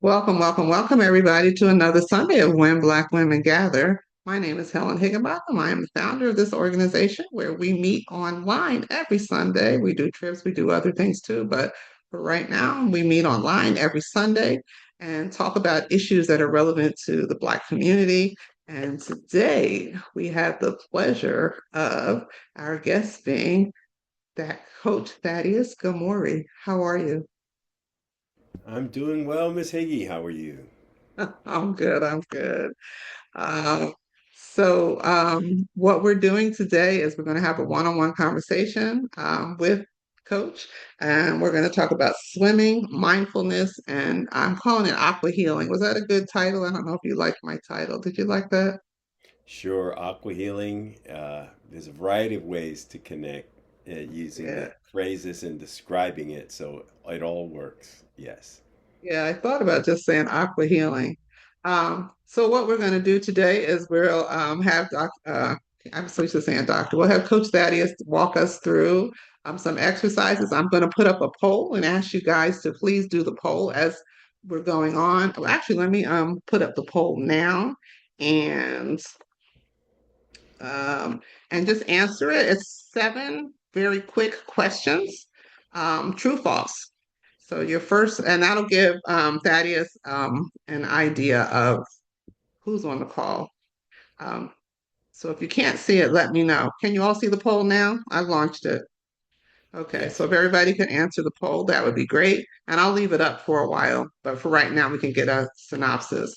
Welcome, welcome, welcome, everybody, to another Sunday of When Black Women Gather. My name is Helen Higginbotham. I am the founder of this organization where we meet online every Sunday. We do trips, we do other things too, but for right now, we meet online every Sunday and talk about issues that are relevant to the Black community. And today, we have the pleasure of our guest being that Coach Thaddeus Gamory. How are you? I'm doing well, Miss Higgy. How are you? I'm good. I'm good. Uh, what we're doing today is we're going to have a one-on-one conversation with Coach, and we're going to talk about swimming, mindfulness, and I'm calling it Aqua Healing. Was that a good title? I don't know if you liked my title. Did you like that? Sure, Aqua Healing. There's a variety of ways to connect using the Yeah. phrases and describing it, so it all works. Yes. Yeah, I thought about just saying Aqua Healing. So what we're going to do today is we'll have I'm so used to saying doctor. We'll have Coach Thaddeus walk us through some exercises. I'm going to put up a poll and ask you guys to please do the poll as we're going on. Well, actually, let me put up the poll now and um, and just answer it. It's seven very quick questions, true, false. So your first, and that'll give Thaddeus an idea of who's on the call. Um, so if you can't see it, let me know. Can you all see the poll now? I launched it. Okay, so Yes. if everybody can answer the poll, that would be great. And I'll leave it up for a while, but for right now, we can get a synopsis.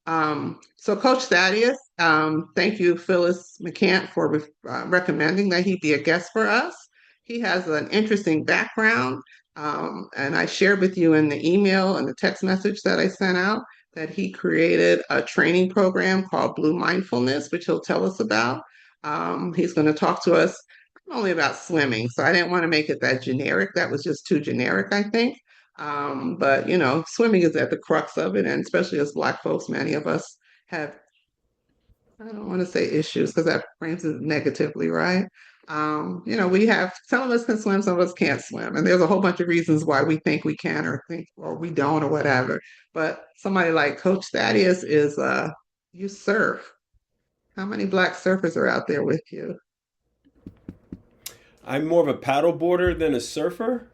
So Coach Thaddeus, thank you, Phyllis McCant, for recommending that he be a guest for us. He has an interesting background, and I shared with you in the email and the text message that I sent out that he created a training program called Blue-Mindfulness, which he'll tell us about. He's going to talk to us not only about swimming, so I didn't want to make it that generic. That was just too generic, I think. But swimming is at the crux of it, and especially as Black folks, many of us have, I don't want to say issues because that frames it negatively, right? We have some of us can swim, some of us can't swim, and there's a whole bunch of reasons why we think we can or think or we don't or whatever. But somebody like Coach Thaddeus is you surf. How many Black surfers are out there with you? I'm more of a paddleboarder than a surfer.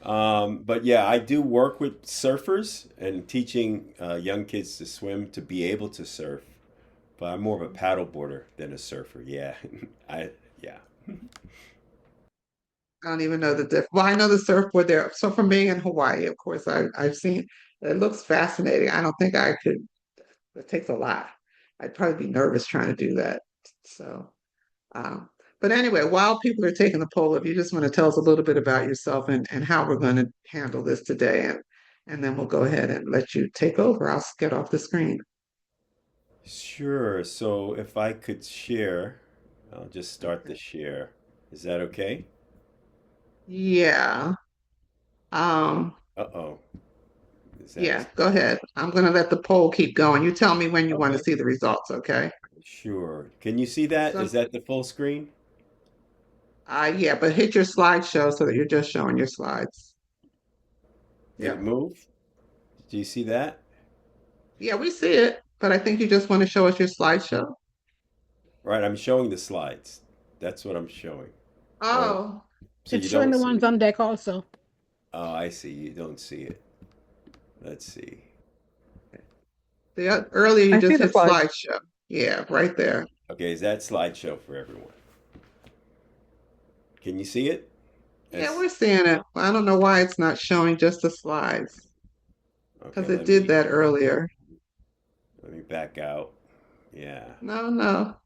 But yeah, I do work with surfers and teaching young kids to swim to be able to surf. But I'm more of a paddleboarder than a surfer. Yeah. I yeah. I don't even know the diff. Well, I know the surfboard there. So from being in Hawaii, of course, I've seen it looks fascinating. I don't think I could. It takes a lot. I'd probably be nervous trying to do that. So, um, but anyway, while people are taking the poll, if you just want to tell us a little bit about yourself and how we're going to handle this today, and then we'll go ahead and let you take over. I'll get off the screen. Sure. So if I could share, I'll just start the Okay. share. Is that okay? Yeah. Um, Uh-oh. Is that yeah, go ahead. I'm going to let the poll keep going. You tell me when you want to okay? see the results, okay? Sure. Can you see that? So Is that the full screen? yeah, but hit your slideshow so that you're just showing your slides. Did Yeah. it move? Do you see that? Yeah, we see it, but I think you just want to show us your slideshow. Right, I'm showing the slides. That's what I'm showing. Oh, Oh, so It's you showing don't the see ones it. on deck also. Oh, I see. You don't see it. Let's see. earlier you I see just the hit slides. slideshow. Yeah, right there. Okay, is that slideshow for everyone? Can you see it? Yeah, As we're seeing it. I don't know why it's not showing just the slides okay, because it did that earlier. let me back out. Yeah. No, no.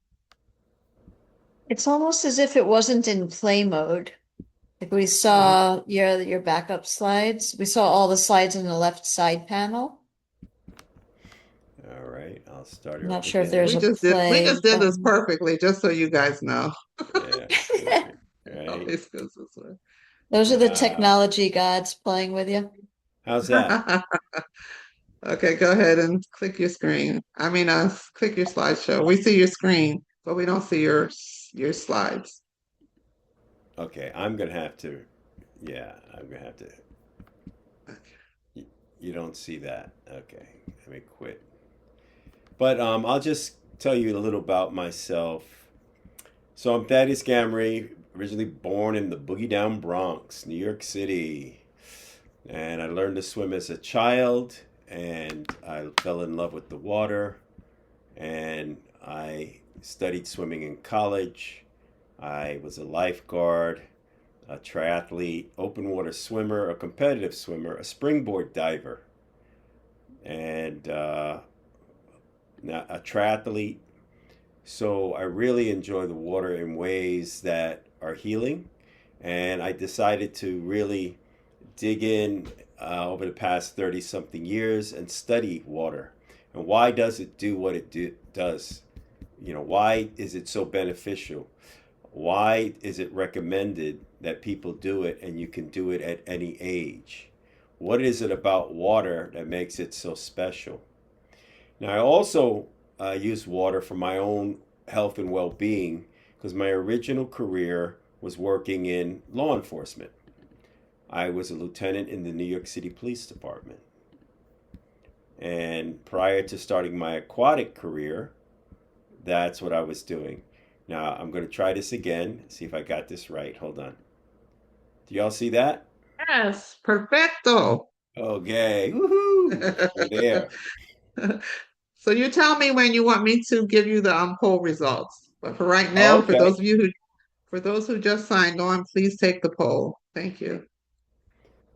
It's almost as if it wasn't in play mode. Like we Oh, saw your backup slides. We saw all the slides in the left side panel. All right, I'll start I'm her not up sure if again. there's we a just did we play just did this button. perfectly, just so you guys know. Yeah, perfect. Right. Always goes this way. Those are the Wow. technology gods playing with you. How's that? Okay, go ahead and click your screen. I mean, click your slideshow. We see your screen, but we don't see your slides. Okay, I'm gonna have to. Yeah, I'm gonna have to. Okay. You don't see that. Okay, let me quit. But I'll just tell you a little about myself. So I'm Thaddeus Gamory, originally born in the Boogie Down Bronx, New York City. And I learned to swim as a child, and I fell in love with the water, and I studied swimming in college. I was a lifeguard, a triathlete, open water swimmer, a competitive swimmer, a springboard diver, and a triathlete. So I really enjoy the water in ways that are healing, and I decided to really dig in over the past 30 something years and study water. And why does it do what does? Why is it so beneficial? Why is it recommended that people do it and you can do it at any age? What is it about water that makes it so special? Now, I also use water for my own health and well being because my original career was working in law enforcement. I was a lieutenant in the New York City Police Department. And prior to starting my aquatic career, that's what I was doing. Now, I'm going to try this again, see if I got this right. Hold on. Do y'all see that? Yes, perfecto. Okay. Woohoo! We're there. So you tell me when you want me to give you the poll results. But for right Oh, now, okay. for those who just signed on, please take the poll. Thank you.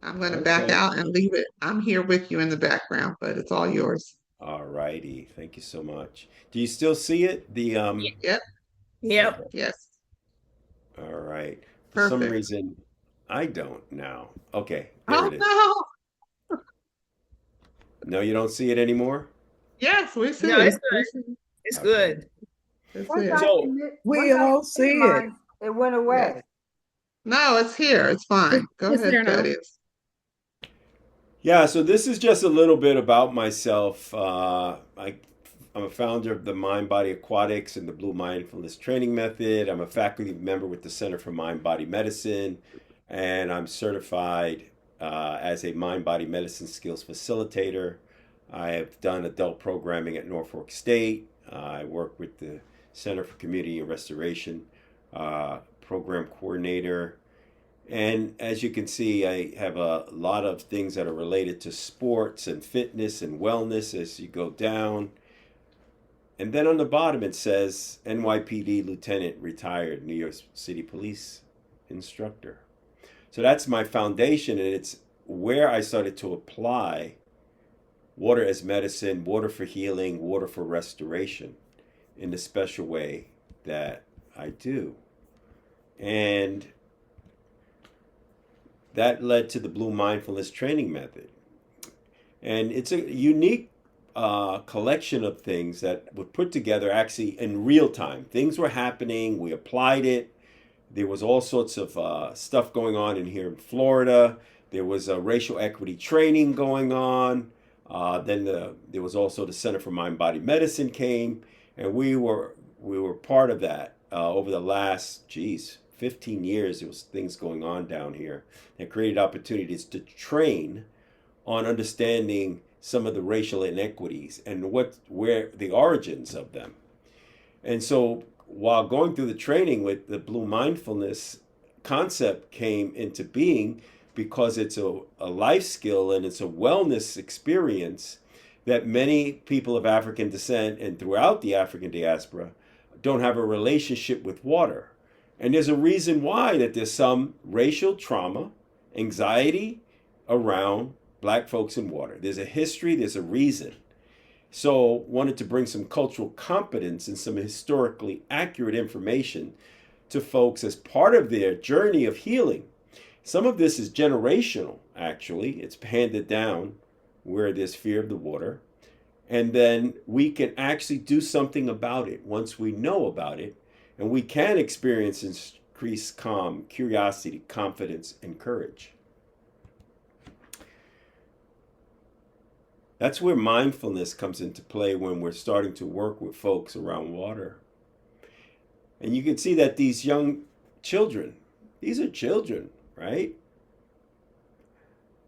I'm going to back Okay. out and leave it. I'm here with you in the background, but it's all yours. All righty. Thank you so much. Do you still see it? Yep. Yep. Okay. Yes. All right. For some Perfect. reason, I don't now. Okay, there Oh it is. no. No, you don't see it anymore? Yes, we see No, it's it. good. We see it. It's Okay. good. It's Once it. I So, submit, We once I all submitted see it. mine, it went Yes. away. No, it's here. It's fine. Go It's ahead, there now. Thaddeus. yeah, so this is just a little bit about myself. I'm a founder of the Mind Body Aquatics and the Blue-Mindfulness Training method. I'm a faculty member with the Center for Mind Body Medicine, and I'm certified as a mind body medicine skills facilitator. I have done adult programming at Norfolk State. I work with the Center for Community and Restoration, program coordinator. And as you can see, I have a lot of things that are related to sports and fitness and wellness as you go down. And then on the bottom it says NYPD Lieutenant Retired New York City Police Instructor. So that's my foundation, and it's where I started to apply water as medicine, water for healing, water for restoration in the special way that I do. And that led to the Blue-Mindfulness Training method. And it's a unique collection of things that were put together actually in real time. Things were happening, we applied it. There was all sorts of stuff going on in here in Florida. There was a racial equity training going on. There was also the Center for Mind Body Medicine came, and we were part of that over the last 15 years. There was things going on down here that created opportunities to train on understanding some of the racial inequities and where the origins of them. And so while going through the training with the Blue Mindfulness concept came into being because it's a life skill and it's a wellness experience that many people of African descent and throughout the African diaspora don't have a relationship with water. And there's a reason why, that there's some racial trauma, anxiety around black folks in water. There's a history, there's a reason. So wanted to bring some cultural competence and some historically accurate information to folks as part of their journey of healing. Some of this is generational, actually. It's handed down where there's fear of the water. And then we can actually do something about it once we know about it. And we can experience increased calm, curiosity, confidence, and courage. That's where mindfulness comes into play when we're starting to work with folks around water. And you can see that these young children, these are children, right?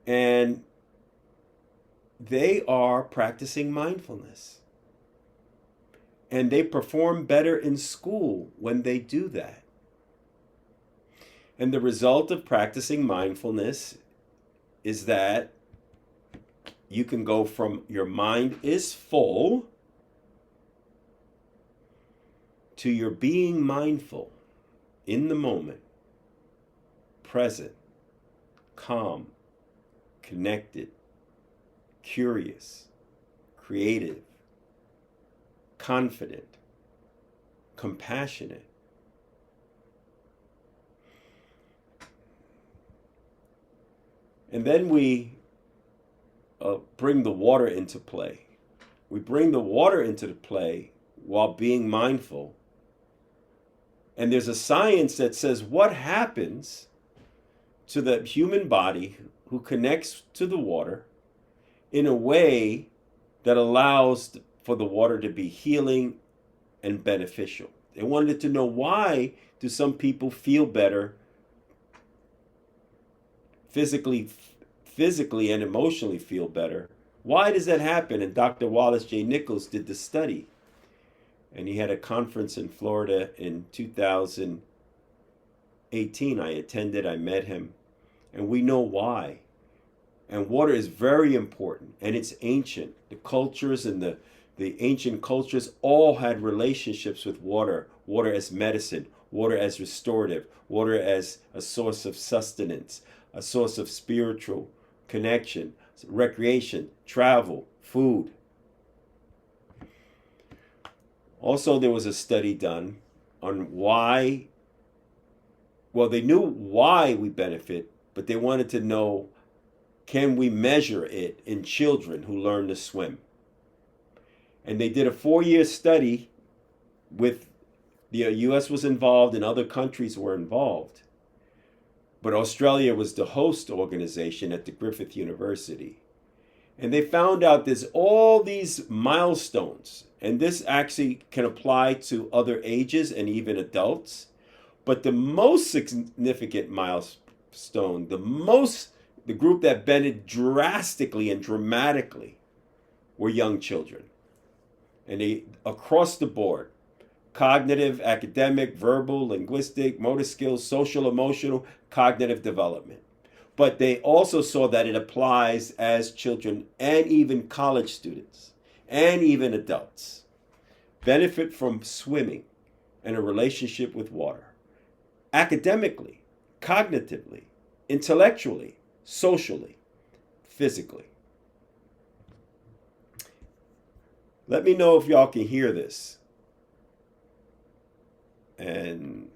And they are practicing mindfulness. And they perform better in school when they do that. And the result of practicing mindfulness is that you can go from your mind is full to your being mindful in the moment, present, calm, connected, curious, creative, confident, compassionate. And then we bring the water into play. We bring the water into the play while being mindful. And there's a science that says what happens to the human body who connects to the water in a way that allows for the water to be healing and beneficial. They wanted to know, why do some people feel better physically and emotionally feel better? Why does that happen? And Dr. Wallace J. Nichols did the study. And he had a conference in Florida in 2018. I attended, I met him, and we know why. And water is very important, and it's ancient. The cultures and the ancient cultures all had relationships with water. Water as medicine, water as restorative, water as a source of sustenance, a source of spiritual connection, recreation, travel, food. Also, there was a study done on why, well, they knew why we benefit, but they wanted to know, can we measure it in children who learn to swim? And they did a 4-year study with, the US was involved and other countries were involved. But Australia was the host organization at the Griffith University. And they found out there's all these milestones, and this actually can apply to other ages and even adults. But the most significant milestone, the group that benefited drastically and dramatically were young children. And they, across the board, cognitive, academic, verbal, linguistic, motor skills, social, emotional, cognitive development. But they also saw that it applies as children and even college students and even adults benefit from swimming and a relationship with water. Academically, cognitively, intellectually, socially, physically. Let me know if y'all can hear this. And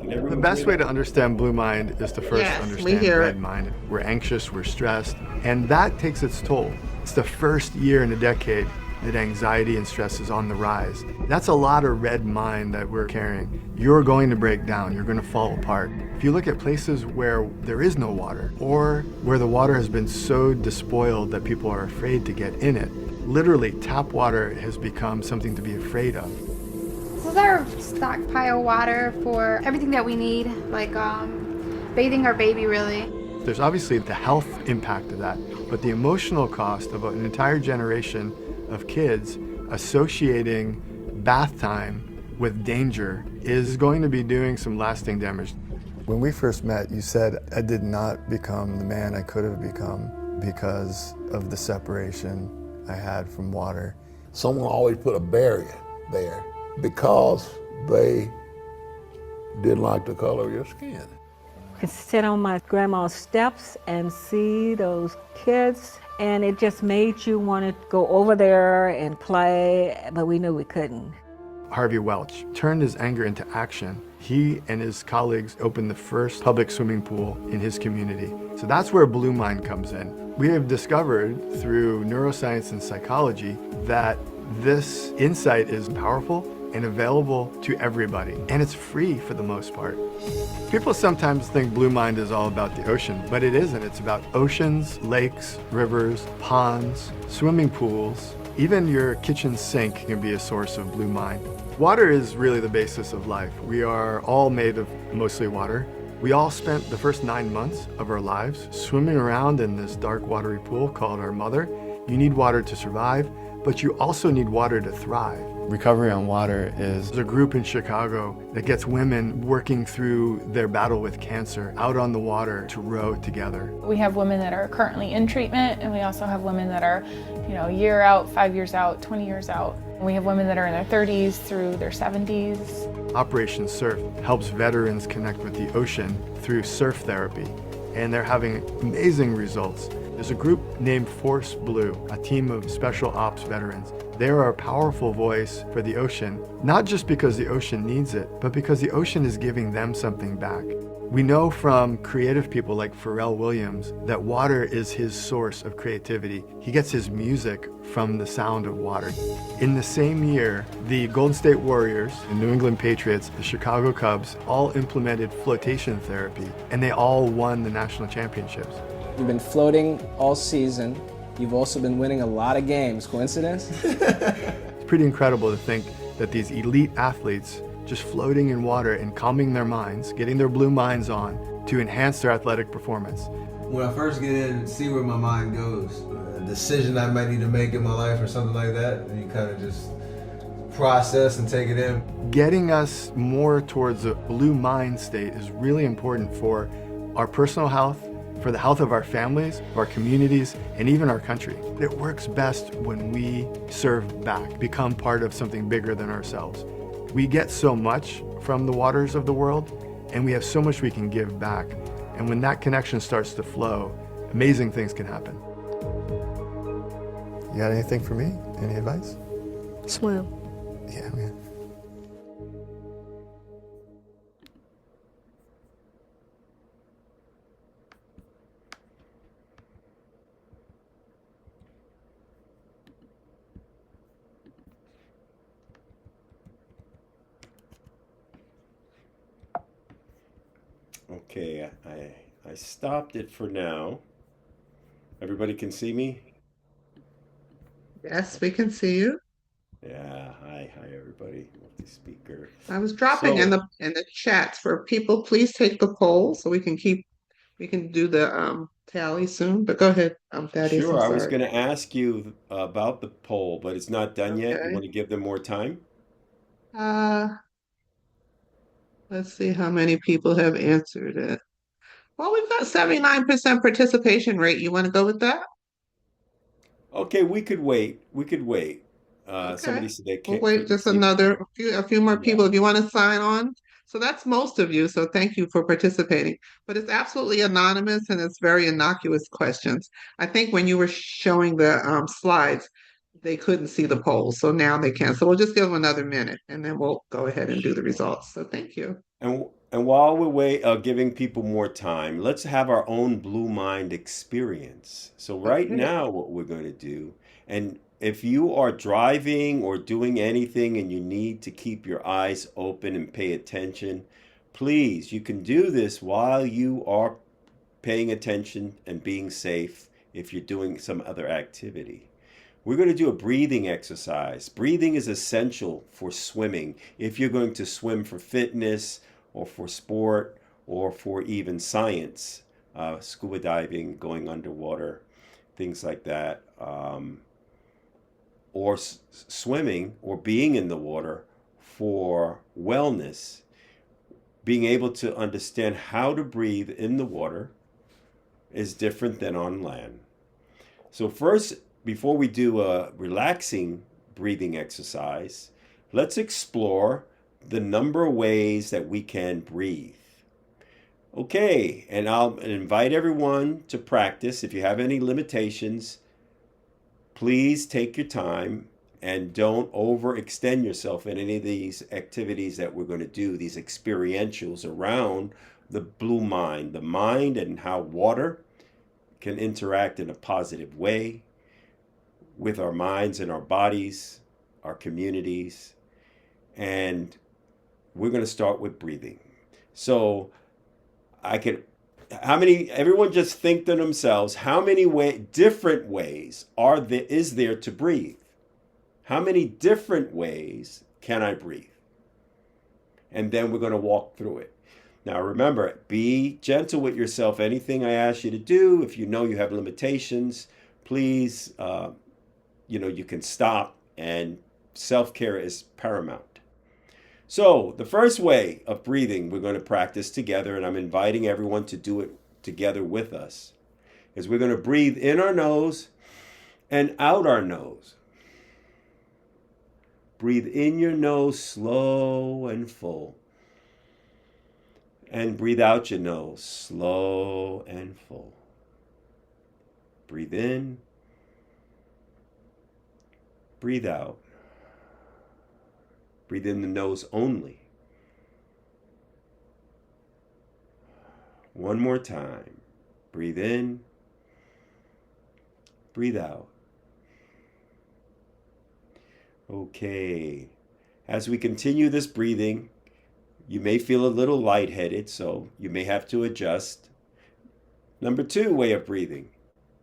the best way to understand blue mind is to first understand red mind. We're anxious, we're stressed, and that takes its toll. It's the first year in a decade that anxiety and stress is on the rise. That's a lot of red mind that we're carrying. You're going to break down, you're going to fall apart. If you look at places where there is no water, or where the water has been so despoiled that people are afraid to get in it, literally tap water has become something to be afraid of. This is our stockpile water for everything that we need, like bathing our baby, really. There's obviously the health impact of that, but the emotional cost of an entire generation of kids associating bath time with danger is going to be doing some lasting damage. When we first met, you said I did not become the man I could have become because of the separation I had from water. Someone always put a barrier there because they didn't like the color of your skin. I could sit on my grandma's steps and see those kids, and it just made you want to go over there and play, but we knew we couldn't. Harvey Welch turned his anger into action. He and his colleagues opened the first public swimming pool in his community. So that's where Blue Mind comes in. We have discovered through neuroscience and psychology that this insight is powerful and available to everybody, and it's free for the most part. People sometimes think Blue Mind is all about the ocean, but it isn't. It's about oceans, lakes, rivers, ponds, swimming pools. Even your kitchen sink can be a source of Blue Mind. Water is really the basis of life. We are all made of mostly water. We all spent the first 9 months of our lives swimming around in this dark watery pool called our mother. You need water to survive, but you also need water to thrive. Recovery on Water is a group in Chicago that gets women working through their battle with cancer out on the water to row together. We have women that are currently in treatment, and we also have women that are, a year out, 5 years out, 20 years out. We have women that are in their 30s through their 70s. Operation Surf helps veterans connect with the ocean through surf therapy, and they're having amazing results. There's a group named Force Blue, a team of special ops veterans. They are a powerful voice for the ocean, not just because the ocean needs it, but because the ocean is giving them something back. We know from creative people like Pharrell Williams that water is his source of creativity. He gets his music from the sound of water. In the same year, the Golden State Warriors, the New England Patriots, the Chicago Cubs all implemented flotation therapy, and they all won the national championships. You've been floating all season. You've also been winning a lot of games. Coincidence? It's pretty incredible to think that these elite athletes just floating in water and calming their minds, getting their blue minds on to enhance their athletic performance. When I first get in and see where my mind goes, a decision I might need to make in my life or something like that, and you kind of just process and take it in. Getting us more towards a blue mind state is really important for our personal health, for the health of our families, our communities, and even our country. It works best when we serve back, become part of something bigger than ourselves. We get so much from the waters of the world, and we have so much we can give back. And when that connection starts to flow, amazing things can happen. You got anything for me? Any advice? Swim. Yeah, man. Okay, I stopped it for now. Everybody can see me? Yes, we can see you. Yeah, hi everybody. Multi-speaker. I was dropping in So, the chats for people. Please take the poll so we can do the tally soon. But go ahead, Thaddeus. I'm sure, I was sorry. going to ask you about the poll, but it's not done yet. You Okay. want to give them more time? Uh, let's see how many people have answered it. Well, we've got 79% participation rate. You want to go with that? Okay, we could wait. We could wait. Okay. Somebody said they We'll can't wait couldn't just see me. a few more Yeah. people if you want to sign on. So that's most of you. So thank you for participating. But it's absolutely anonymous and it's very innocuous questions. I think when you were showing the slides, they couldn't see the polls. So now they can. So we'll just give them another minute and then we'll go ahead and do the Sure. results. So thank you. And while we're giving people more time, let's have our own Blue Mind experience. So right Okay. now, what we're going to do, and if you are driving or doing anything and you need to keep your eyes open and pay attention, please, you can do this while you are paying attention and being safe if you're doing some other activity. We're going to do a breathing exercise. Breathing is essential for swimming. If you're going to swim for fitness or for sport or for even science, scuba diving, going underwater, things like that, or swimming or being in the water for wellness, being able to understand how to breathe in the water is different than on land. So first, before we do a relaxing breathing exercise, let's explore the number of ways that we can breathe. Okay, and I'll invite everyone to practice. If you have any limitations, please take your time and don't overextend yourself in any of these activities that we're going to do, these experientials around the blue mind, the mind and how water can interact in a positive way with our minds and our bodies, our communities. And we're going to start with breathing. So everyone just think to themselves, how many different ways is there to breathe? How many different ways can I breathe? And then we're going to walk through it. Now remember, be gentle with yourself. Anything I ask you to do, if you know you have limitations, please, you can stop, and self-care is paramount. So the first way of breathing we're going to practice together, and I'm inviting everyone to do it together with us, is we're going to breathe in our nose and out our nose. Breathe in your nose slow and full. And breathe out your nose slow and full. Breathe in. Breathe out. Breathe in the nose only. One more time. Breathe in. Breathe out. Okay. As we continue this breathing, you may feel a little lightheaded, so you may have to adjust. Number 2 way of breathing.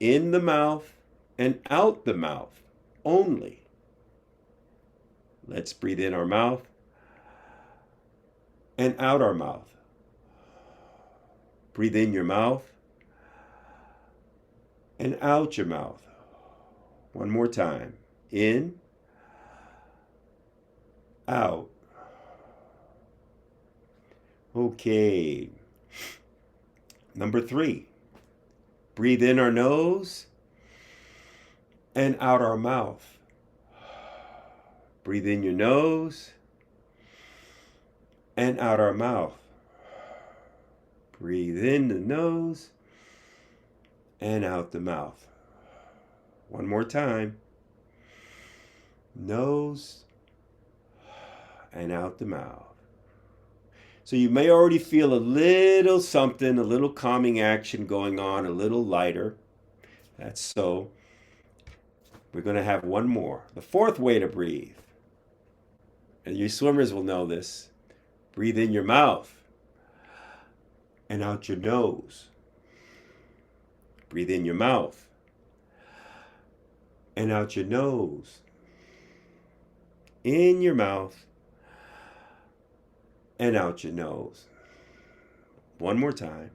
In the mouth and out the mouth only. Let's breathe in our mouth and out our mouth. Breathe in your mouth and out your mouth. One more time. In, out. Okay. Number 3. Breathe in our nose and out our mouth. Breathe in your nose and out our mouth. Breathe in the nose and out the mouth. One more time. Nose and out the mouth. So you may already feel a little something, a little calming action going on, a little lighter. That's so. We're going to have one more. The 4th way to breathe. And you swimmers will know this. Breathe in your mouth and out your nose. Breathe in your mouth and out your nose. In your mouth and out your nose. One more time.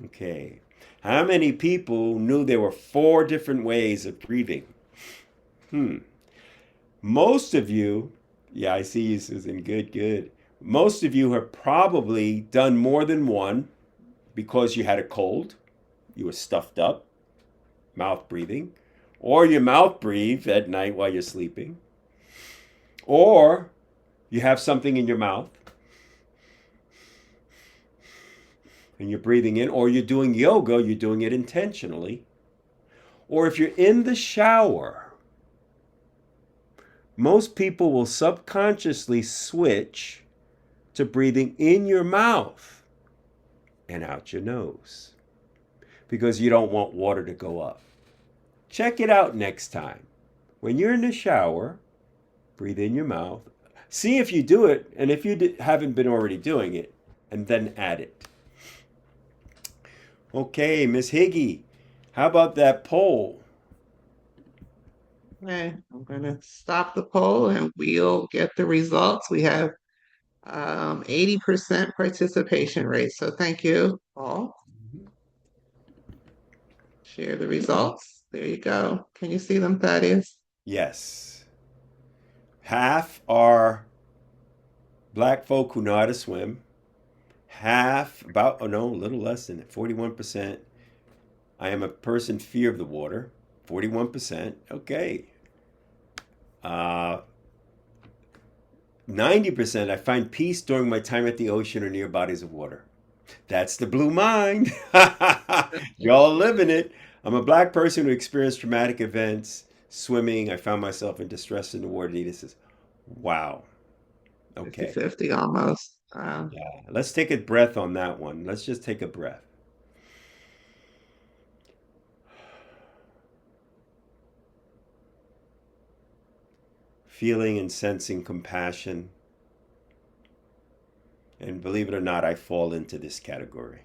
Okay. How many people knew there were 4 different ways of breathing? Most of you, yeah, I see you, Susan. Good. Most of you have probably done more than one because you had a cold, you were stuffed up, mouth breathing, or your mouth breathe at night while you're sleeping, or you have something in your mouth and you're breathing in, or you're doing yoga, you're doing it intentionally, or if you're in the shower, most people will subconsciously switch to breathing in your mouth and out your nose because you don't want water to go up. Check it out next time. When you're in the shower, breathe in your mouth. See if you do it, and if you haven't been already doing it, and then add it. Okay, Miss Higgy, how about that poll? Okay, I'm going to stop the poll and we'll get the results. We have 80% participation rate. So thank you, Paul. Share the results. There you go. Can you see them, Thaddeus? Yes. Half are black folk who know how to swim. Half, a little less than it, 41%. I am a person fear of the water. 41%. Okay. 90%, I find peace during my time at the ocean or near bodies of water. That's the blue mind. Y'all living it. I'm a black person who experienced traumatic events, swimming. I found myself in distress in the water. Nita says, wow. Okay. 50-50 almost. Yeah. Let's take a breath on that one. Let's just take a breath. Feeling and sensing compassion. And believe it or not, I fall into this category.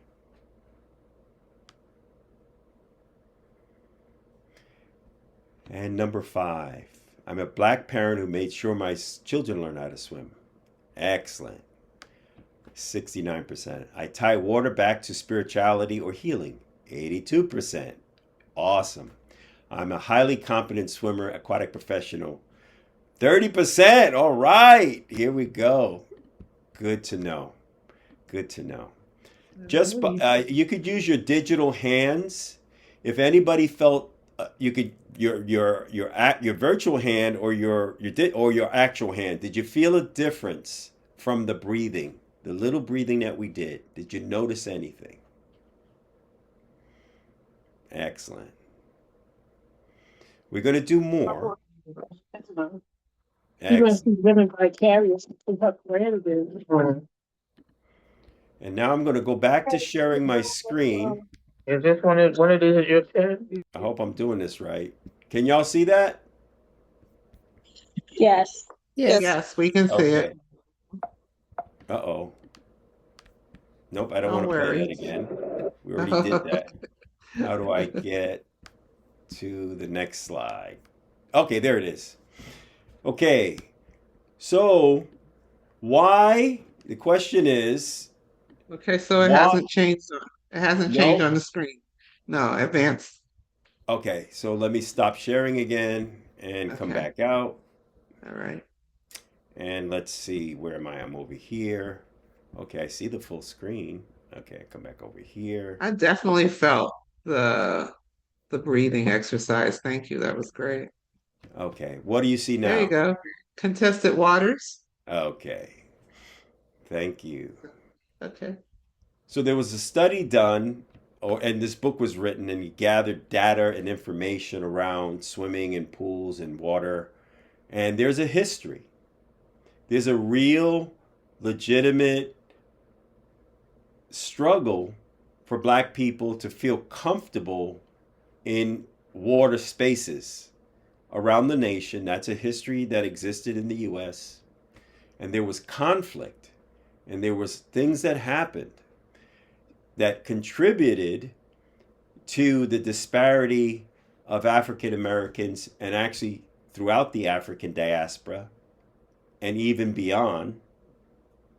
And number 5, I'm a black parent who made sure my children learn how to swim. Excellent. 69%. I tie water back to spirituality or healing. 82%. Awesome. I'm a highly competent swimmer, aquatic professional. 30%. All right. Here we go. Good to know. Good to know. Just you could use your digital hands. If anybody felt you could your virtual hand or your actual hand. Did you feel a difference from the breathing, the little breathing that we did? Did you notice anything? Excellent. We're going to do more. And now I'm going to go back to sharing my screen. Is this one of these is your turn? I hope I'm doing this right. Can y'all see that? Yes. Yes, we can see Okay. it. Uh-oh. Nope, I don't Don't want to play worry. that again. We already did that. How do I get to the next slide? Okay, there it is. Okay, so why? The question is, Okay, so it why? hasn't changed. It hasn't changed No? on the screen. No, advanced. Okay, so let me stop sharing again and come Okay. back out. All right. And let's see, where am I? I'm over here. Okay, I see the full screen. Okay, come back over here. I definitely felt the breathing exercise. Thank you. That was great. Okay, what do you see There you now? go. Contested waters. Okay, thank you. Okay. So there was a study done, and this book was written, and he gathered data and information around swimming in pools and water. And there's a history. There's a real, legitimate struggle for Black people to feel comfortable in water spaces around the nation. That's a history that existed in the U.S. And there was conflict, and there was things that happened that contributed to the disparity of African Americans, and actually throughout the African diaspora and even beyond.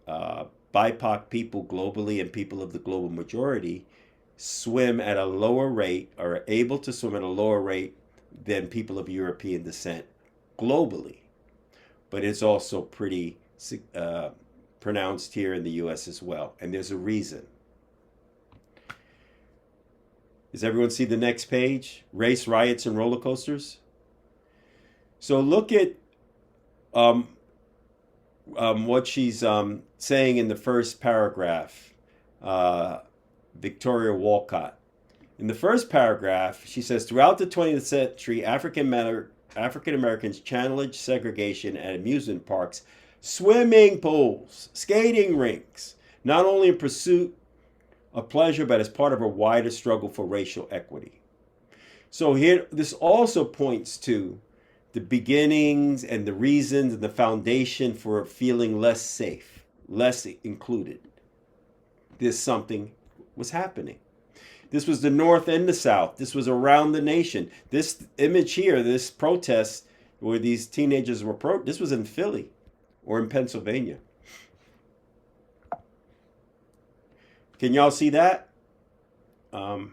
BIPOC people globally and people of the global majority swim at a lower rate, or are able to swim at a lower rate than people of European descent globally. But it's also pretty pronounced here in the US as well. And there's a reason. Does everyone see the next page? Race, riots, and roller coasters. So look at what she's saying in the first paragraph, Victoria Walcott. In the first paragraph, she says, throughout the 20th century, African Americans challenged segregation at amusement parks, swimming pools, skating rinks, not only in pursuit of pleasure, but as part of a wider struggle for racial equity. So here, this also points to the beginnings and the reasons and the foundation for feeling less safe, less included. This something was happening. This was the North and the South. This was around the nation. This image here, this protest where these teenagers were this was in Philly or in Pennsylvania. Can y'all see that? The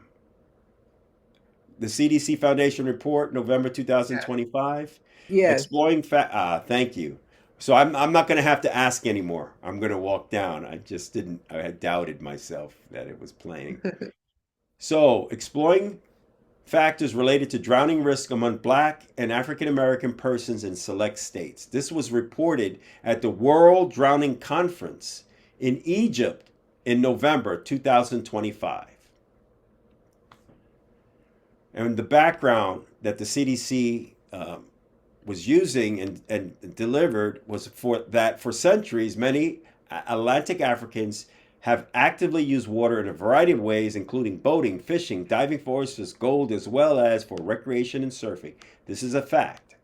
CDC Foundation report, November 2025. Yes. Exploring thank you. So I'm not going to have to ask anymore. I'm going to walk down. I had doubted myself that it was playing. So, exploring factors related to drowning risk among Black and African American persons in select states. This was reported at the World Drowning Conference in Egypt in November 2025. And the background that the CDC was using and delivered was for centuries, many Atlantic Africans have actively used water in a variety of ways, including boating, fishing, diving for oysters, gold, as well as for recreation and surfing. This is a fact.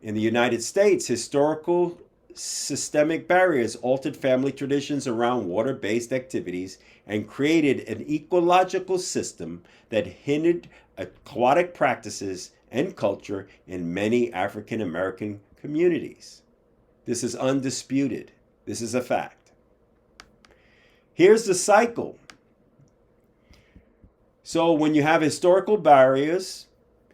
In the United States, historical systemic barriers altered family traditions around water-based activities and created an ecological system that hindered aquatic practices and culture in many African American communities. This is undisputed. This is a fact. Here's the cycle. So when you have historical barriers,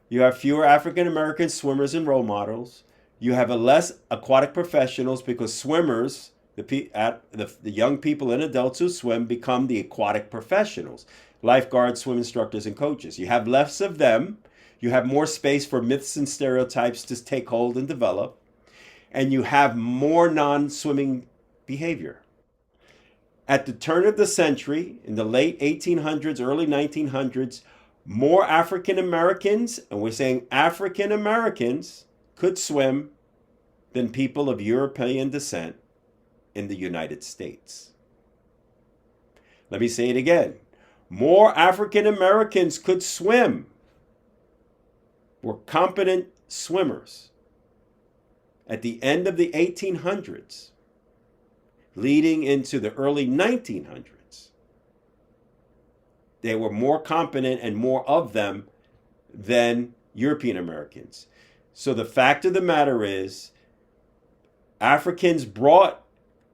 you have fewer African American swimmers and role models. You have less aquatic professionals because swimmers, the young people and adults who swim, become the aquatic professionals, lifeguards, swim instructors, and coaches. You have less of them. You have more space for myths and stereotypes to take hold and develop. And you have more non-swimming behavior. At the turn of the century, in the late 1800s, early 1900s, more African Americans, and we're saying African Americans, could swim than people of European descent in the United States. Let me say it again. More African Americans could swim, were competent swimmers at the end of the 1800s, leading into the early 1900s. They were more competent and more of them than European Americans. So the fact of the matter is, Africans brought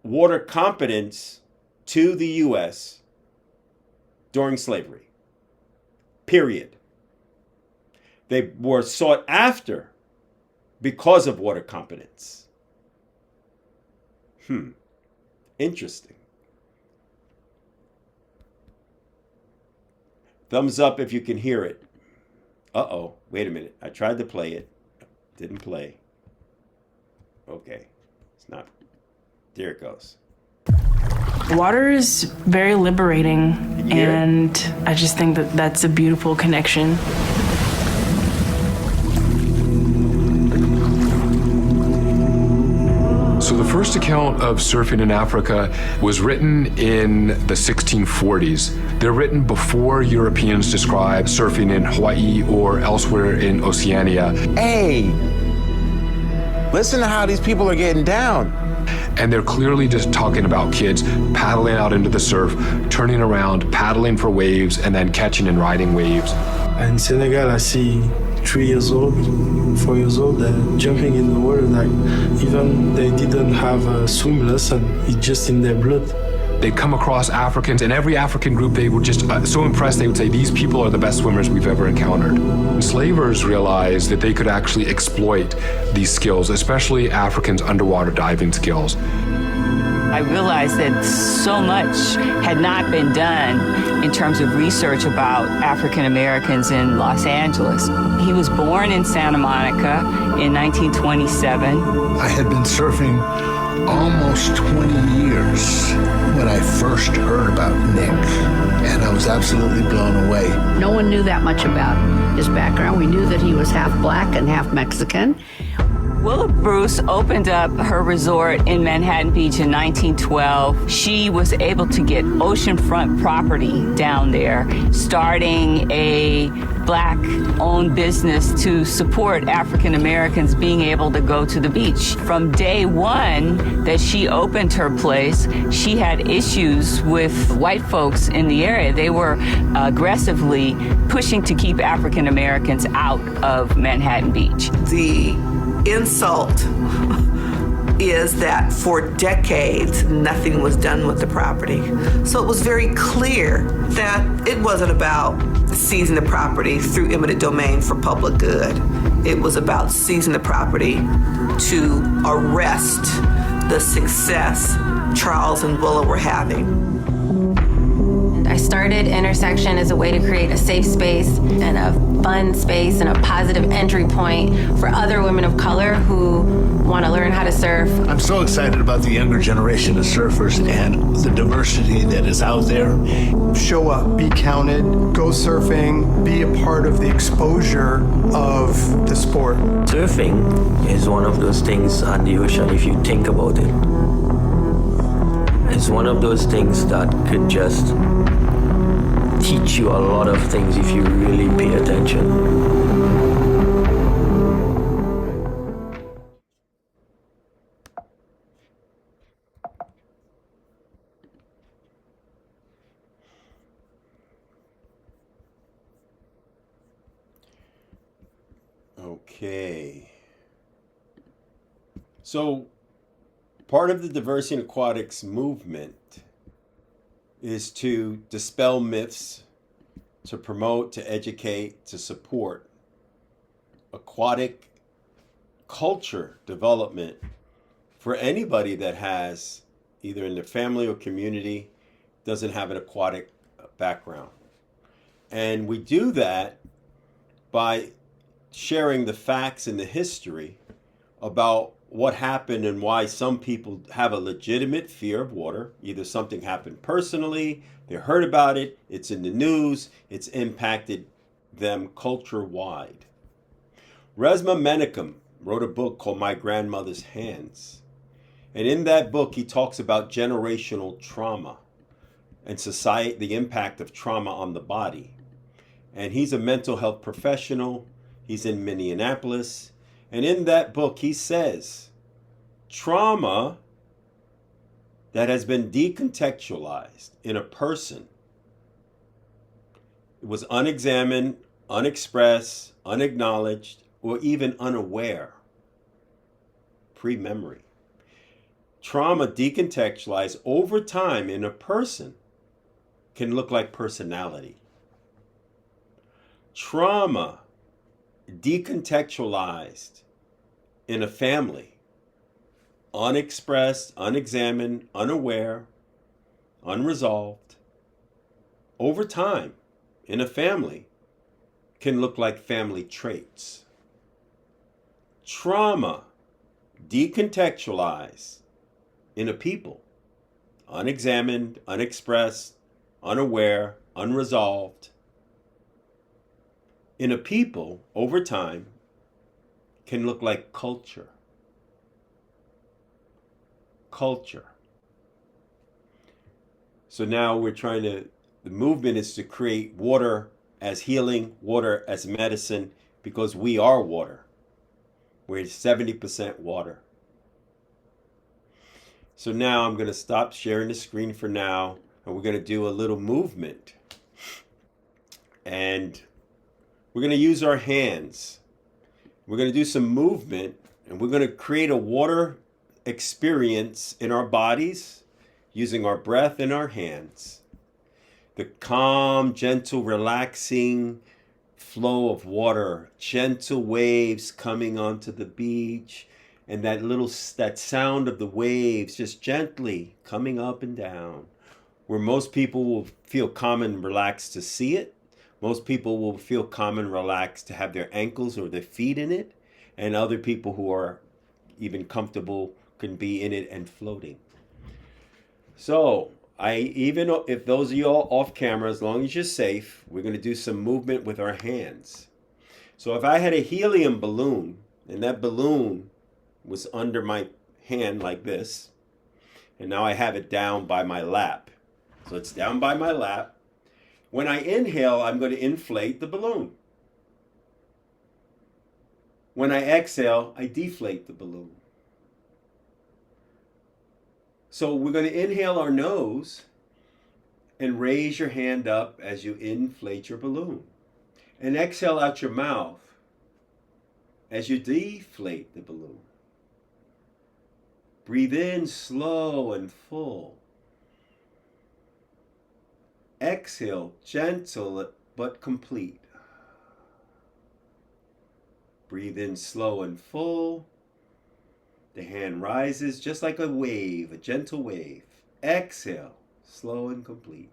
water competence to the U.S. during slavery. Period. They were sought after because of water competence. Interesting. Thumbs up if you can hear it. Uh-oh, wait a minute. I tried to play it. Didn't play. Okay, it's not. There it goes. Water is very liberating, and I just think that that's a beautiful connection. So the first account of surfing in Africa was written in the 1640s. They're written before Europeans describe surfing in Hawaii or elsewhere in Oceania. Hey, listen to how these people are getting down. And they're clearly just talking about kids paddling out into the surf, turning around, paddling for waves, and then catching and riding waves. In Senegal, I see 3 years old, 4 years old, jumping in the water, like even they didn't have a swim lesson, it's just in their blood. They'd come across Africans, and every African group, they were just so impressed, they would say, these people are the best swimmers we've ever encountered. Enslavers realized that they could actually exploit these skills, especially Africans' underwater diving skills. I realized that so much had not been done in terms of research about African Americans in Los Angeles. He was born in Santa Monica in 1927. I had been surfing almost 20 years when I first heard about Nick, and I was absolutely blown away. No one knew that much about his background. We knew that he was half black and half Mexican. Willa Bruce opened up her resort in Manhattan Beach in 1912. She was able to get oceanfront property down there, starting a Black-owned business to support African Americans being able to go to the beach. From day one that she opened her place, she had issues with white folks in the area. They were aggressively pushing to keep African Americans out of Manhattan Beach. The insult is that for decades, nothing was done with the property. So it was very clear that it wasn't about seizing the property through eminent domain for public good. It was about seizing the property to arrest the success Charles and Willa were having. I started Intersection as a way to create a safe space and a fun space and a positive entry point for other women of color who want to learn how to surf. I'm so excited about the younger generation of surfers and the diversity that is out there. Show up, be counted, go surfing, be a part of the exposure of the sport. Surfing is one of those things on the ocean, if you think about it. It's one of those things that could just teach you a lot of things if you really pay attention. Okay. So part of the diversity in aquatics movement is to dispel myths, to promote, to educate, to support aquatic culture development for anybody that has, either in their family or community, doesn't have an aquatic background. And we do that by sharing the facts and the history about what happened and why some people have a legitimate fear of water. Either something happened personally, they heard about it, it's in the news, it's impacted them culture-wide. Resma Menakem wrote a book called My Grandmother's Hands. And in that book, he talks about generational trauma and society, the impact of trauma on the body. And he's a mental health professional. He's in Minneapolis. And in that book, he says, trauma that has been decontextualized in a person, it was unexamined, unexpressed, unacknowledged, or even unaware, pre-memory. Trauma decontextualized over time in a person can look like personality. Trauma decontextualized in a family, unexpressed, unexamined, unaware, unresolved, over time in a family can look like family traits. Trauma decontextualized in a people, unexamined, unexpressed, unaware, unresolved, in a people over time can look like culture. Culture. So now we're trying to, the movement is to create water as healing, water as medicine, because we are water. We're 70% water. So now I'm going to stop sharing the screen for now, and we're going to do a little movement. And we're going to use our hands. We're going to do some movement, and we're going to create a water experience in our bodies using our breath and our hands. The calm, gentle, relaxing flow of water, gentle waves coming onto the beach, and that sound of the waves just gently coming up and down, where most people will feel calm and relaxed to see it. Most people will feel calm and relaxed to have their ankles or their feet in it, and other people who are even comfortable can be in it and floating. So, even if those of you all off camera, as long as you're safe, we're going to do some movement with our hands. So if I had a helium balloon, and that balloon was under my hand like this, and now I have it down by my lap. So it's down by my lap. When I inhale, I'm going to inflate the balloon. When I exhale, I deflate the balloon. So we're going to inhale our nose and raise your hand up as you inflate your balloon. And exhale out your mouth as you deflate the balloon. Breathe in slow and full. Exhale, gentle but complete. Breathe in slow and full. The hand rises just like a wave, a gentle wave. Exhale, slow and complete.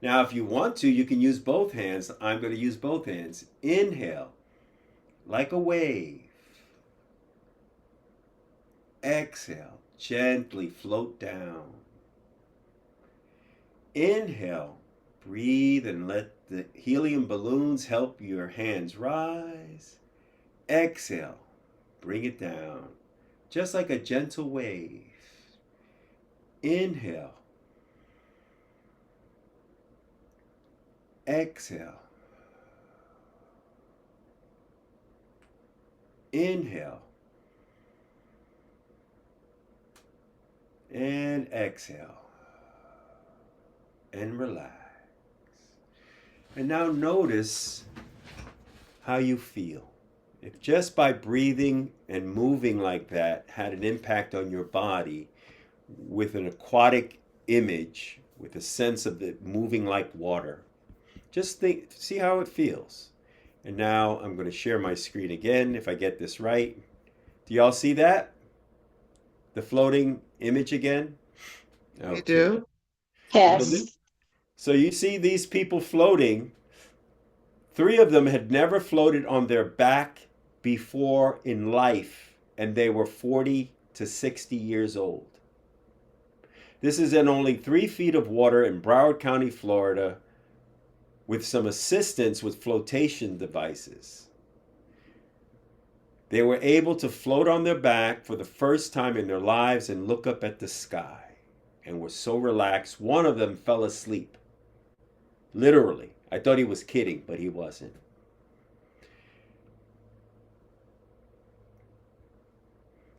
Now, if you want to, you can use both hands. I'm going to use both hands. Inhale, like a wave. Exhale, gently float down. Inhale, breathe and let the helium balloons help your hands rise. Exhale, bring it down, just like a gentle wave. Inhale. Exhale. Inhale. And exhale. And relax. And now notice how you feel If just by breathing and moving like that had an impact on your body with an aquatic image, with a sense of it moving like water, just think, see how it feels. And now I'm going to share my screen again if I get this right. Do y'all see that? The floating image again? You do? Yes. So you see these people floating. 3 of them had never floated on their back before in life, and they were 40 to 60 years old. This is in only 3 feet of water in Broward County, Florida, with some assistance with flotation devices. They were able to float on their back for the first time in their lives and look up at the sky, and were so relaxed. One of them fell asleep. Literally. I thought he was kidding, but he wasn't.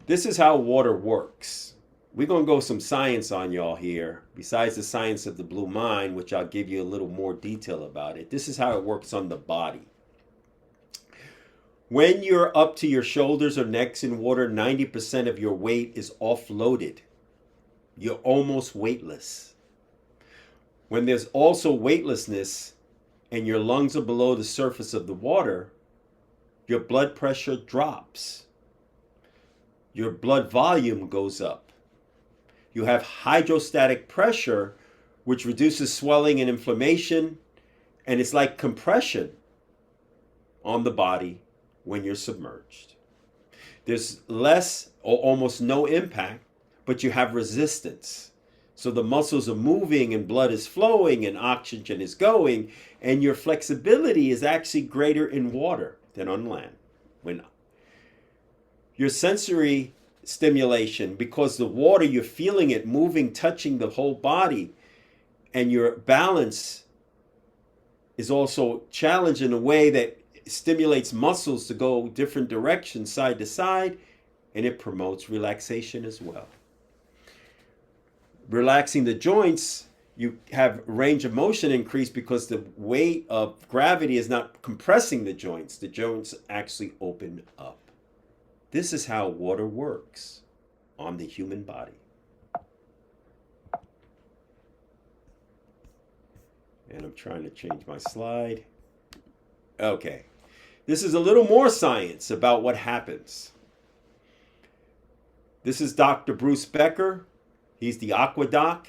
This is how water works. We're going to go some science on y'all here, besides the science of the blue mind, which I'll give you a little more detail about it. This is how it works on the body. When you're up to your shoulders or necks in water, 90% of your weight is offloaded. You're almost weightless. When there's also weightlessness and your lungs are below the surface of the water, your blood pressure drops. Your blood volume goes up. You have hydrostatic pressure, which reduces swelling and inflammation, and it's like compression on the body when you're submerged. There's less or almost no impact, but you have resistance. So the muscles are moving and blood is flowing and oxygen is going, and your flexibility is actually greater in water than on land. When your sensory stimulation, because the water, you're feeling it moving, touching the whole body, and your balance is also challenged in a way that stimulates muscles to go different directions, side to side, and it promotes relaxation as well. Relaxing the joints, you have range of motion increase because the weight of gravity is not compressing the joints. The joints actually open up. This is how water works on the human body. And I'm trying to change my slide. Okay. This is a little more science about what happens. This is Dr. Bruce Becker. He's the Aqua Doc.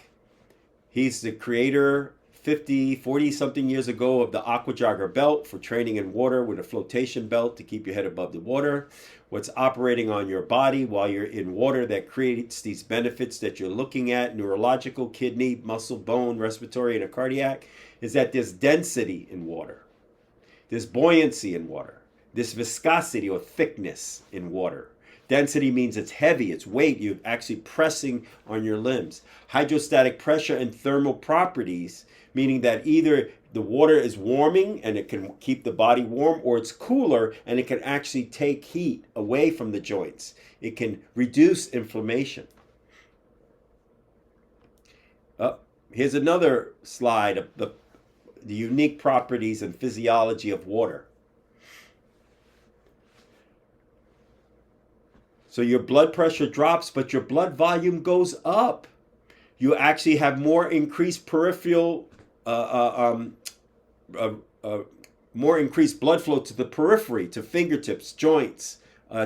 He's the creator 40 something years ago of the Aqua Jogger belt for training in water with a flotation belt to keep your head above the water. What's operating on your body while you're in water that creates these benefits that you're looking at, neurological, kidney, muscle, bone, respiratory, and a cardiac, is that there's density in water. There's buoyancy in water. There's viscosity or thickness in water. Density means it's heavy, it's weight, you're actually pressing on your limbs. Hydrostatic pressure and thermal properties, meaning that either the water is warming and it can keep the body warm, or it's cooler and it can actually take heat away from the joints. It can reduce inflammation. Here's another slide of the unique properties and physiology of water. So your blood pressure drops, but your blood volume goes up. You actually have more increased peripheral, more increased blood flow to the periphery, to fingertips, joints,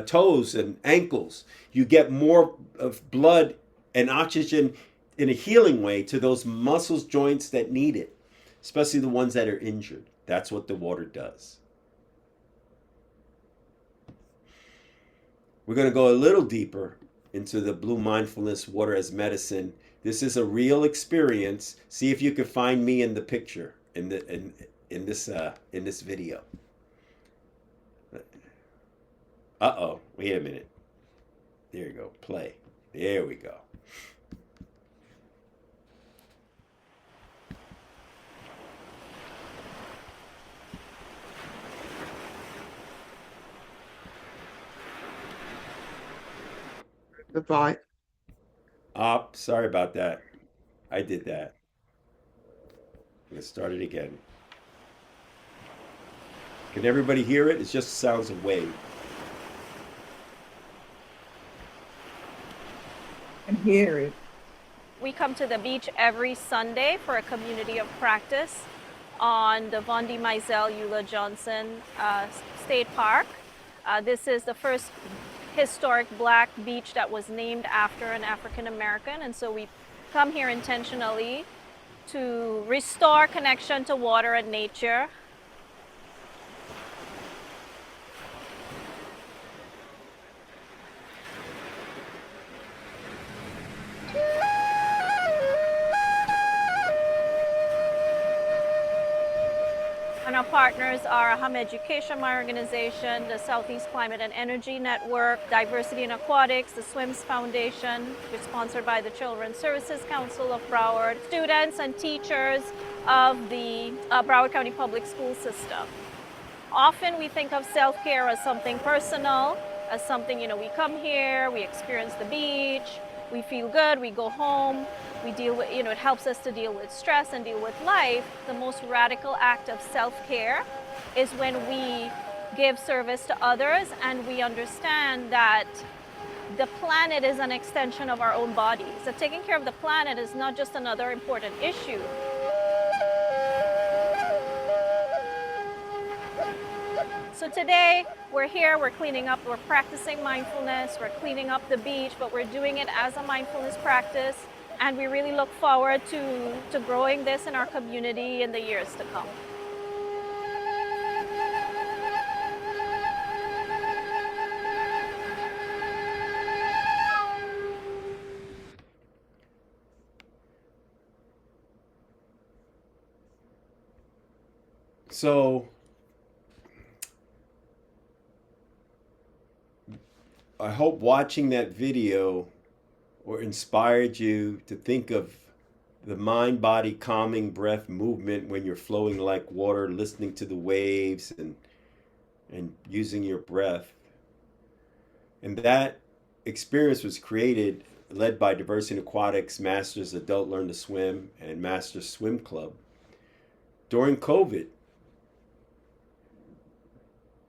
toes, and ankles. You get more of blood and oxygen in a healing way to those muscles, joints that need it, especially the ones that are injured. That's what the water does. We're going to go a little deeper into the Blue Mindfulness Water as Medicine. This is a real experience. See if you can find me in the picture in this video. Wait a minute. There you go. Play. There we go. Goodbye. Sorry about that. I did that. Let's start it again. Can everybody hear it? It just sounds a wave. hear it. We come to the beach every Sunday for a community of practice on the Vondi Mizell Eula Johnson State Park. This is the first historic black beach that was named after an African American, and so we come here intentionally to restore connection to water and nature. And our partners are Hum Education, my organization, the Southeast Climate and Energy Network, Diversity in Aquatics, the SWIMS Foundation, which is sponsored by the Children's Services Council of Broward, students and teachers of the Broward County Public School System. Often we think of self-care as something personal, as something, we come here, we experience the beach, we feel good, we go home, we deal with, it helps us to deal with stress and deal with life. The most radical act of self-care is when we give service to others and we understand that the planet is an extension of our own bodies. So taking care of the planet is not just another important issue. So today we're here, we're cleaning up, we're practicing mindfulness, we're cleaning up the beach, but we're doing it as a mindfulness practice. And we really look forward to growing this in our community in the years to come. So I hope watching that video or inspired you to think of the mind-body calming breath movement when you're flowing like water, listening to the waves and using your breath. And that experience was led by Diversity in Aquatics, Masters Adult Learn to Swim, and Masters Swim Club during COVID.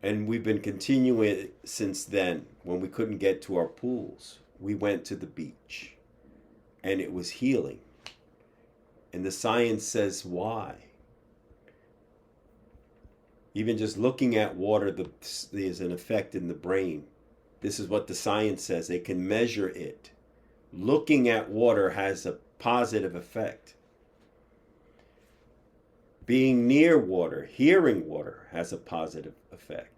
And we've been continuing it since then. When we couldn't get to our pools, we went to the beach and it was healing. And the science says why. Even just looking at water, there's an effect in the brain. This is what the science says. They can measure it. Looking at water has a positive effect. Being near water, hearing water has a positive effect.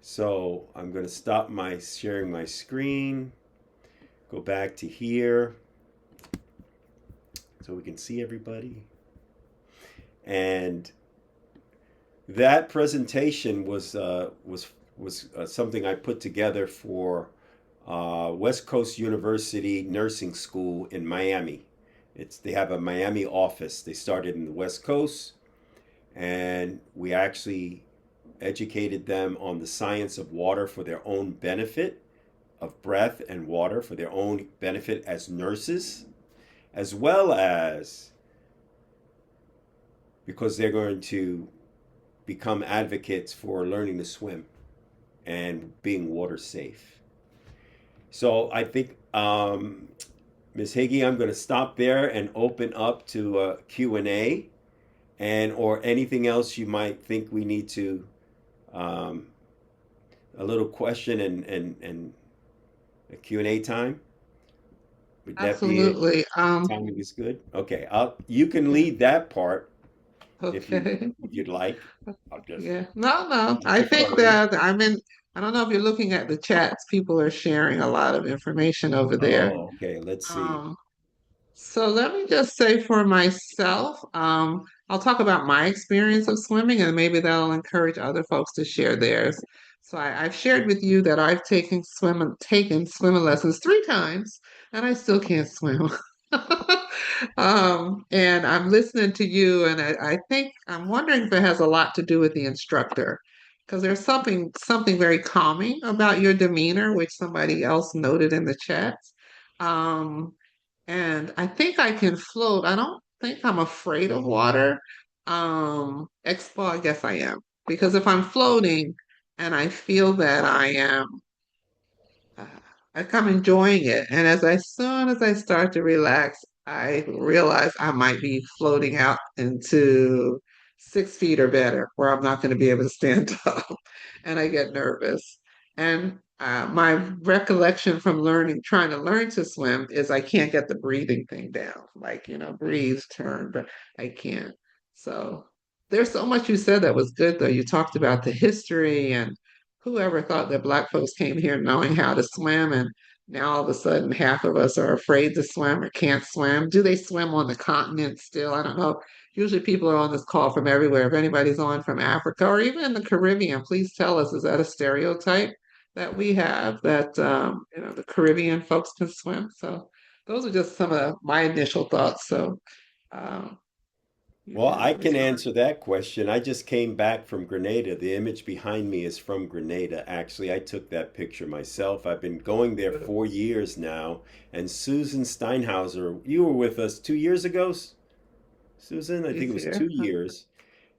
So I'm going to stop sharing my screen, go back to here so we can see everybody. And that presentation was something I put together for West Coast University Nursing School in Miami. They have a Miami office. They started in the West Coast, and we actually educated them on the science of water for their own benefit, of breath and water for their own benefit as nurses, as well as because they're going to become advocates for learning to swim and being water safe. So I think, Ms. Higgy, I'm going to stop there and open up to a Q&A or anything else you might think we need to, a little question and a Q&A time. Would that Absolutely. Timing is good. Okay, you can lead that part if Okay. you'd like. Yeah. No. I think that I don't know if you're looking at the chats. People are sharing a lot of information over there. Oh, okay. Let's see. So let me just say for myself, I'll talk about my experience of swimming and maybe that'll encourage other folks to share theirs. So I've shared with you that I've taken swimming lessons 3 times and I still can't swim. And I'm listening to you and I think I'm wondering if it has a lot to do with the instructor because there's something very calming about your demeanor, which somebody else noted in the chat. And I think I can float. I don't think I'm afraid of water. Well, I guess I am. Because if I'm floating and I feel that I'm enjoying it. And as soon as I start to relax, I realize I might be floating out into 6 feet or better, where I'm not going to be able to stand up, and I get nervous. And my recollection from trying to learn to swim, is I can't get the breathing thing down. Like, breathe, turn, but I can't. So there's so much you said that was good, though. You talked about the history, and whoever thought that Black folks came here knowing how to swim, and now all of a sudden half of us are afraid to swim or can't swim. Do they swim on the continent still? I don't know. Usually people are on this call from everywhere. If anybody's on from Africa or even the Caribbean, please tell us, is that a stereotype that we have, that the Caribbean folks can swim? So those are just some of my initial thoughts. So um, you Well, I can respond. answer that question. I just came back from Grenada. The image behind me is from Grenada. Actually, I took that picture myself. I've been going there 4 years now. And Susan Steinhauser, you were with us 2 years ago, Susan? I think it He's was here. 2 years.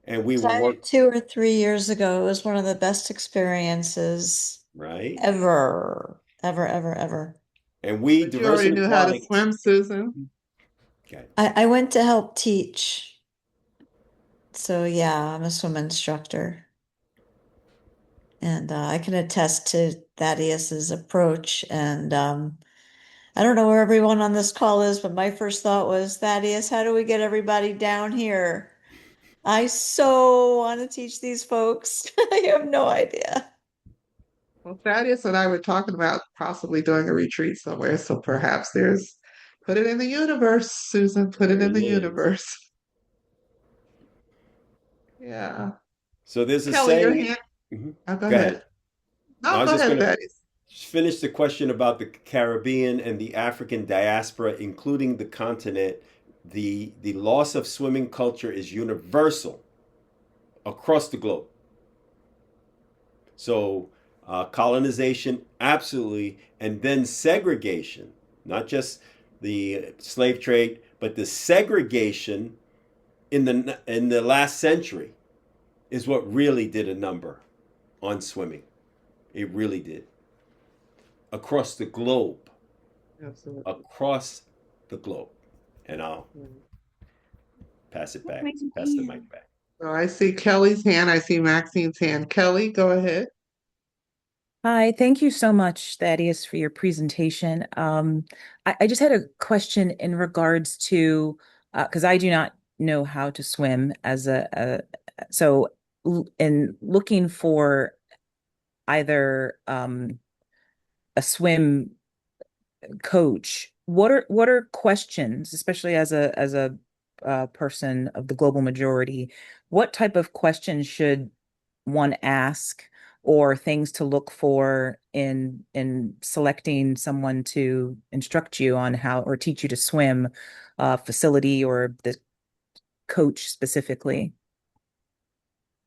And we It's were either work 2 or 3 years ago. It was one of the best experiences right? ever, ever, ever, ever. And we, But you already Diversity knew how to Aquatics. swim, Susan. Okay. I went to help teach. So yeah, I'm a swim instructor. And I can attest to Thaddeus's approach. And I don't know where everyone on this call is, but my first thought was, Thaddeus, how do we get everybody down here? I so want to teach these folks. I have no idea. Well, Thaddeus and I were talking about possibly doing a retreat somewhere. So perhaps put it in the universe, Susan, put it There in it the is. universe. Yeah. So there's a Kelly, your saying. hand. Mhm. Oh, go Go ahead. ahead. No, I No, was go just ahead, going to Thaddeus. finish the question about the Caribbean and the African diaspora, including the continent. The loss of swimming culture is universal across the globe. So colonization, absolutely, and then segregation, not just the slave trade, but the segregation in the last century is what really did a number on swimming. It really did. Across the globe. Absolutely. Across the globe. And I'll pass the mic back. So I see Kelly's hand. I see Maxine's hand. Kelly, go ahead. Hi, thank you so much, Thaddeus, for your presentation. I just had a question in regards to, because I do not know how to swim in looking for either a swim coach, what are questions, especially as a person of the global majority, what type of questions should one ask, or things to look for in selecting someone to instruct you on how or teach you to swim, facility or the coach specifically?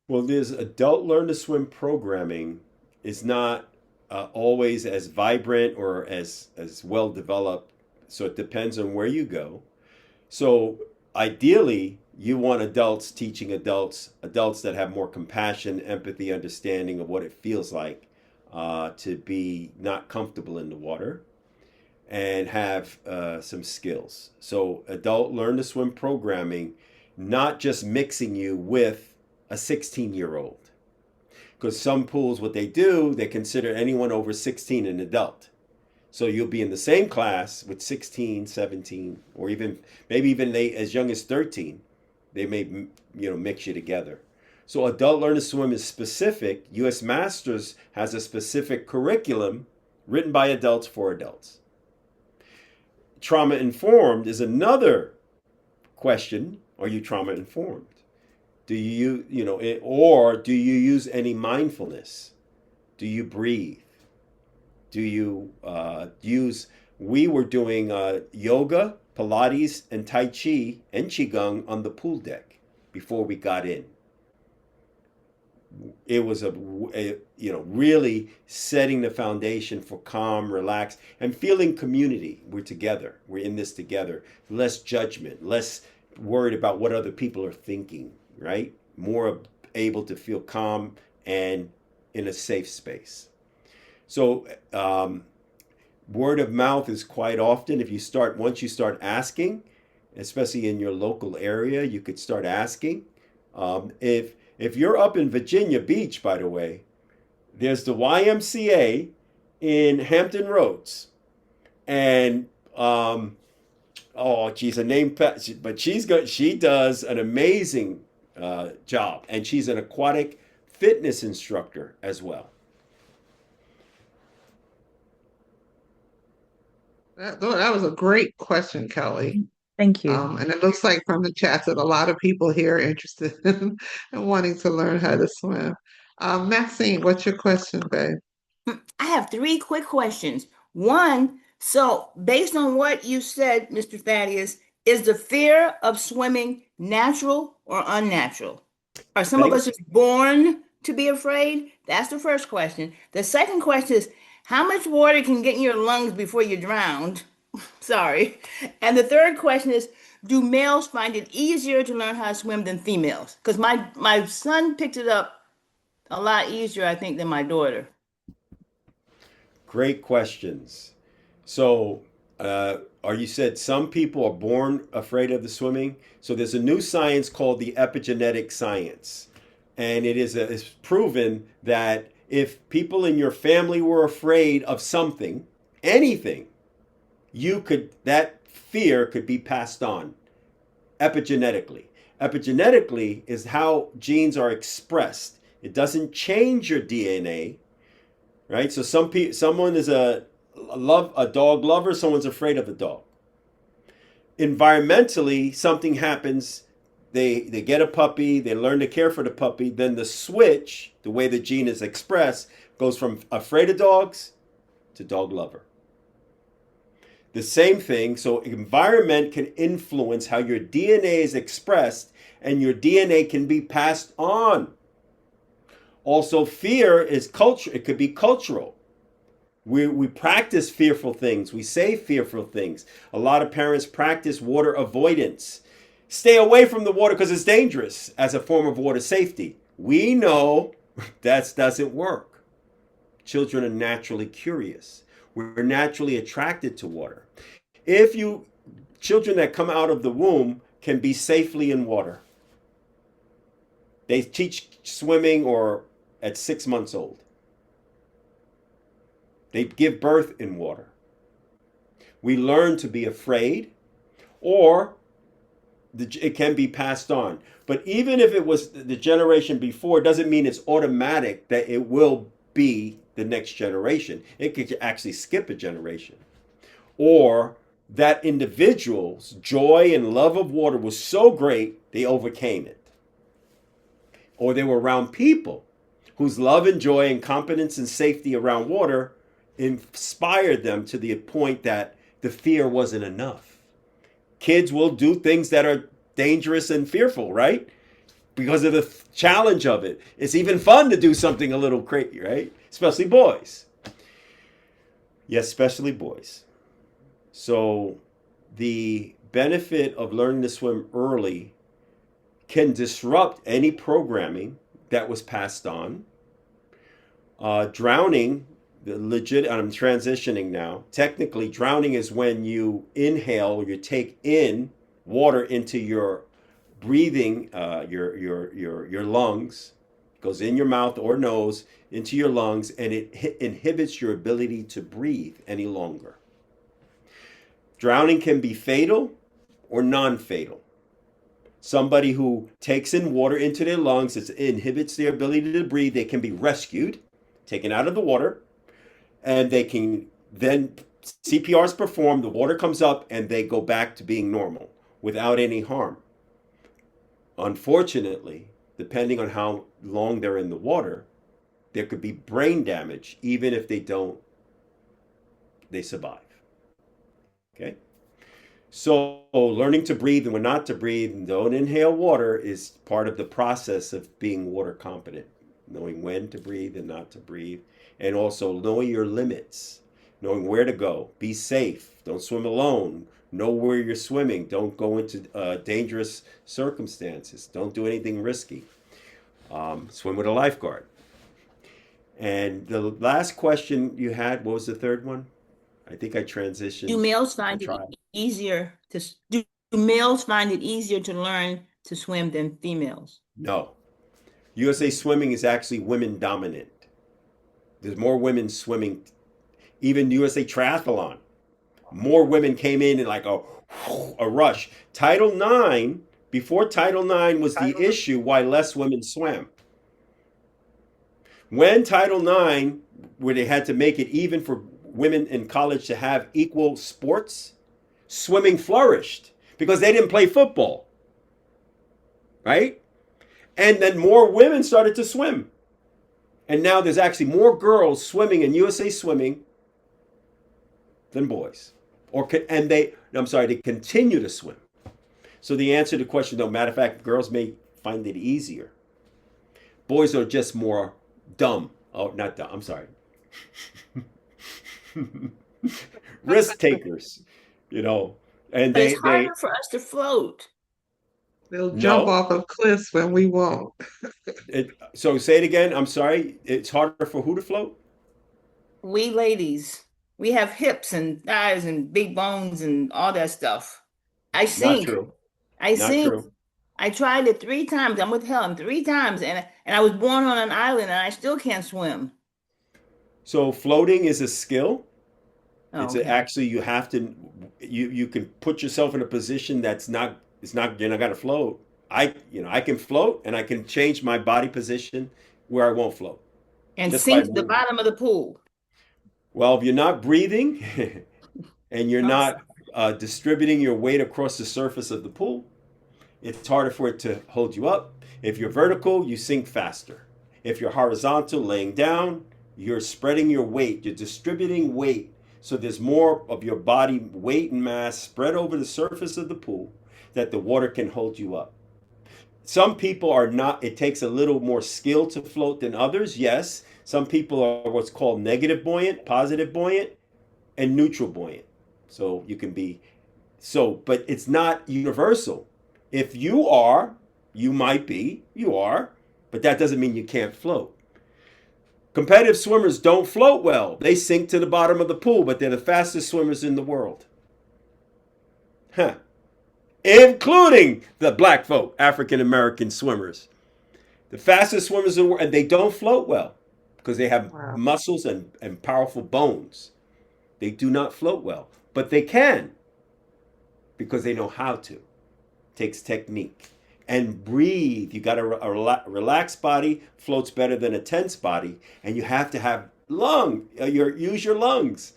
Well, there's adult learn to swim programming is not always as vibrant or as well developed. So it depends on where you go. So ideally, you want adults teaching adults that have more compassion, empathy, understanding of what it feels like to be not comfortable in the water and have some skills. So adult learn to swim programming, not just mixing you with a 16-year-old. Because some pools, what they do, they consider anyone over 16 an adult. So you'll be in the same class with 16, 17, or maybe even as young as 13. They may mix you together. So adult learn to swim is specific. U.S. Masters has a specific curriculum written by adults for adults. Trauma informed is another question. Are you trauma informed? Do you use any mindfulness? Do you breathe? Do you we were doing yoga, Pilates, and Tai Chi and Qigong on the pool deck before we got in. It was really setting the foundation for calm, relax, and feeling community. We're together. We're in this together. Less judgment, less worried about what other people are thinking, right? More able to feel calm and in a safe space. So word of mouth is quite often, once you start asking, especially in your local area, you could start asking. If you're up in Virginia Beach, by the way, there's the YMCA in Hampton Roads, and her name, but she does an amazing job, and she's an aquatic fitness instructor as well. That was a great question, Kelly. Thank you. And it looks like from the chat that a lot of people here are interested in wanting to learn how to swim. Maxine, what's your question, babe? I have 3 quick questions. One, so based on what you said, Mr. Thaddeus, is the fear of swimming natural or unnatural? Are some of us just born to be afraid? That's the first question. The second question is, how much water can get in your lungs before you're drowned? Sorry. And the third question is, do males find it easier to learn how to swim than females? Because my son picked it up a lot easier, I think, than my daughter. Great questions. So, you said some people are born afraid of the swimming. So there's a new science called the epigenetic science. And it's proven that if people in your family were afraid of something, anything, that fear could be passed on epigenetically. Epigenetically is how genes are expressed. It doesn't change your DNA, right? So someone is a dog lover, someone's afraid of a dog. Environmentally, something happens. They get a puppy, they learn to care for the puppy, then the switch, the way the gene is expressed, goes from afraid of dogs to dog lover. The same thing, so environment can influence how your DNA is expressed, and your DNA can be passed on. Also, fear is culture. It could be cultural. We practice fearful things. We say fearful things. A lot of parents practice water avoidance. Stay away from the water because it's dangerous as a form of water safety. We know that doesn't work. Children are naturally curious. We're naturally attracted to water. Children that come out of the womb can be safely in water. They teach swimming at 6 months old. They give birth in water. We learn to be afraid, or it can be passed on. But even if it was the generation before, it doesn't mean it's automatic that it will be the next generation. It could actually skip a generation. Or that individual's joy and love of water was so great, they overcame it. Or they were around people whose love and joy and competence and safety around water inspired them to the point that the fear wasn't enough. Kids will do things that are dangerous and fearful, right? Because of the challenge of it. It's even fun to do something a little crazy, right? Especially boys. Yes, especially boys. So the benefit of learning to swim early can disrupt any programming that was passed on. Drowning, I'm transitioning now. Technically, drowning is when you inhale, you take in water into your breathing, your lungs, goes in your mouth or nose into your lungs, and it inhibits your ability to breathe any longer. Drowning can be fatal or non-fatal. Somebody who takes in water into their lungs, it inhibits their ability to breathe. They can be rescued, taken out of the water, and they can then, CPR is performed, the water comes up, and they go back to being normal without any harm. Unfortunately, depending on how long they're in the water, there could be brain damage, even if they survive. Okay? So learning to breathe and when not to breathe and don't inhale water is part of the process of being water competent. Knowing when to breathe and not to breathe. And also knowing your limits. Knowing where to go. Be safe. Don't swim alone. Know where you're swimming. Don't go into dangerous circumstances. Don't do anything risky. Swim with a lifeguard. And the last question you had, what was the third one? I think I transitioned. Do males find I it tried. easier to do males find it easier to learn to swim than females? No. USA Swimming is actually women dominant. There's more women swimming. Even USA Triathlon, more women came in like a rush. Title IX, before Title IX was the issue why less women swam. When Title IX, where they had to make it even for women in college to have equal sports, swimming flourished because they didn't play football. Right? And then more women started to swim. And now there's actually more girls swimming in USA Swimming than boys. They continue to swim. So the answer to the question, though, matter of fact, girls may find it easier. Boys are just more dumb. Oh, not dumb. I'm sorry. Risk takers, and it's harder for us to float. They'll jump off of cliffs when we won't. So say it again. I'm sorry. It's harder for who to float? We ladies. We have hips and thighs and big bones and all that stuff. I sink. Not true. I sink. I tried it 3 times. I'm with Helen 3 times, and I was born on an island, and I still can't swim. So floating is a skill. Oh, it's okay. Actually you have to. You can put yourself in a position that's not. It's not. You're not gonna float. I can float, and I can change my body position where I won't float. And sink to the bottom of the pool. Well, if you're not breathing and you're not distributing your weight across the surface of the pool, it's harder for it to hold you up. If you're vertical, you sink faster. If you're horizontal, laying down, you're spreading your weight. You're distributing weight. So there's more of your body weight and mass spread over the surface of the pool that the water can hold you up. Some people are not, it takes a little more skill to float than others, yes. Some people are what's called negative buoyant, positive buoyant, and neutral buoyant. So you can be, but it's not universal. If you are, you might be, you are, but that doesn't mean you can't float. Competitive swimmers don't float well. They sink to the bottom of the pool, but they're the fastest swimmers in the world. Including the black folk, African American swimmers. The fastest swimmers in the world, and they don't float well because they have muscles and powerful bones. They do not float well, but they can because they know how to. It takes technique. And breathe. You got a relaxed body floats better than a tense body, and you have to have use your lungs.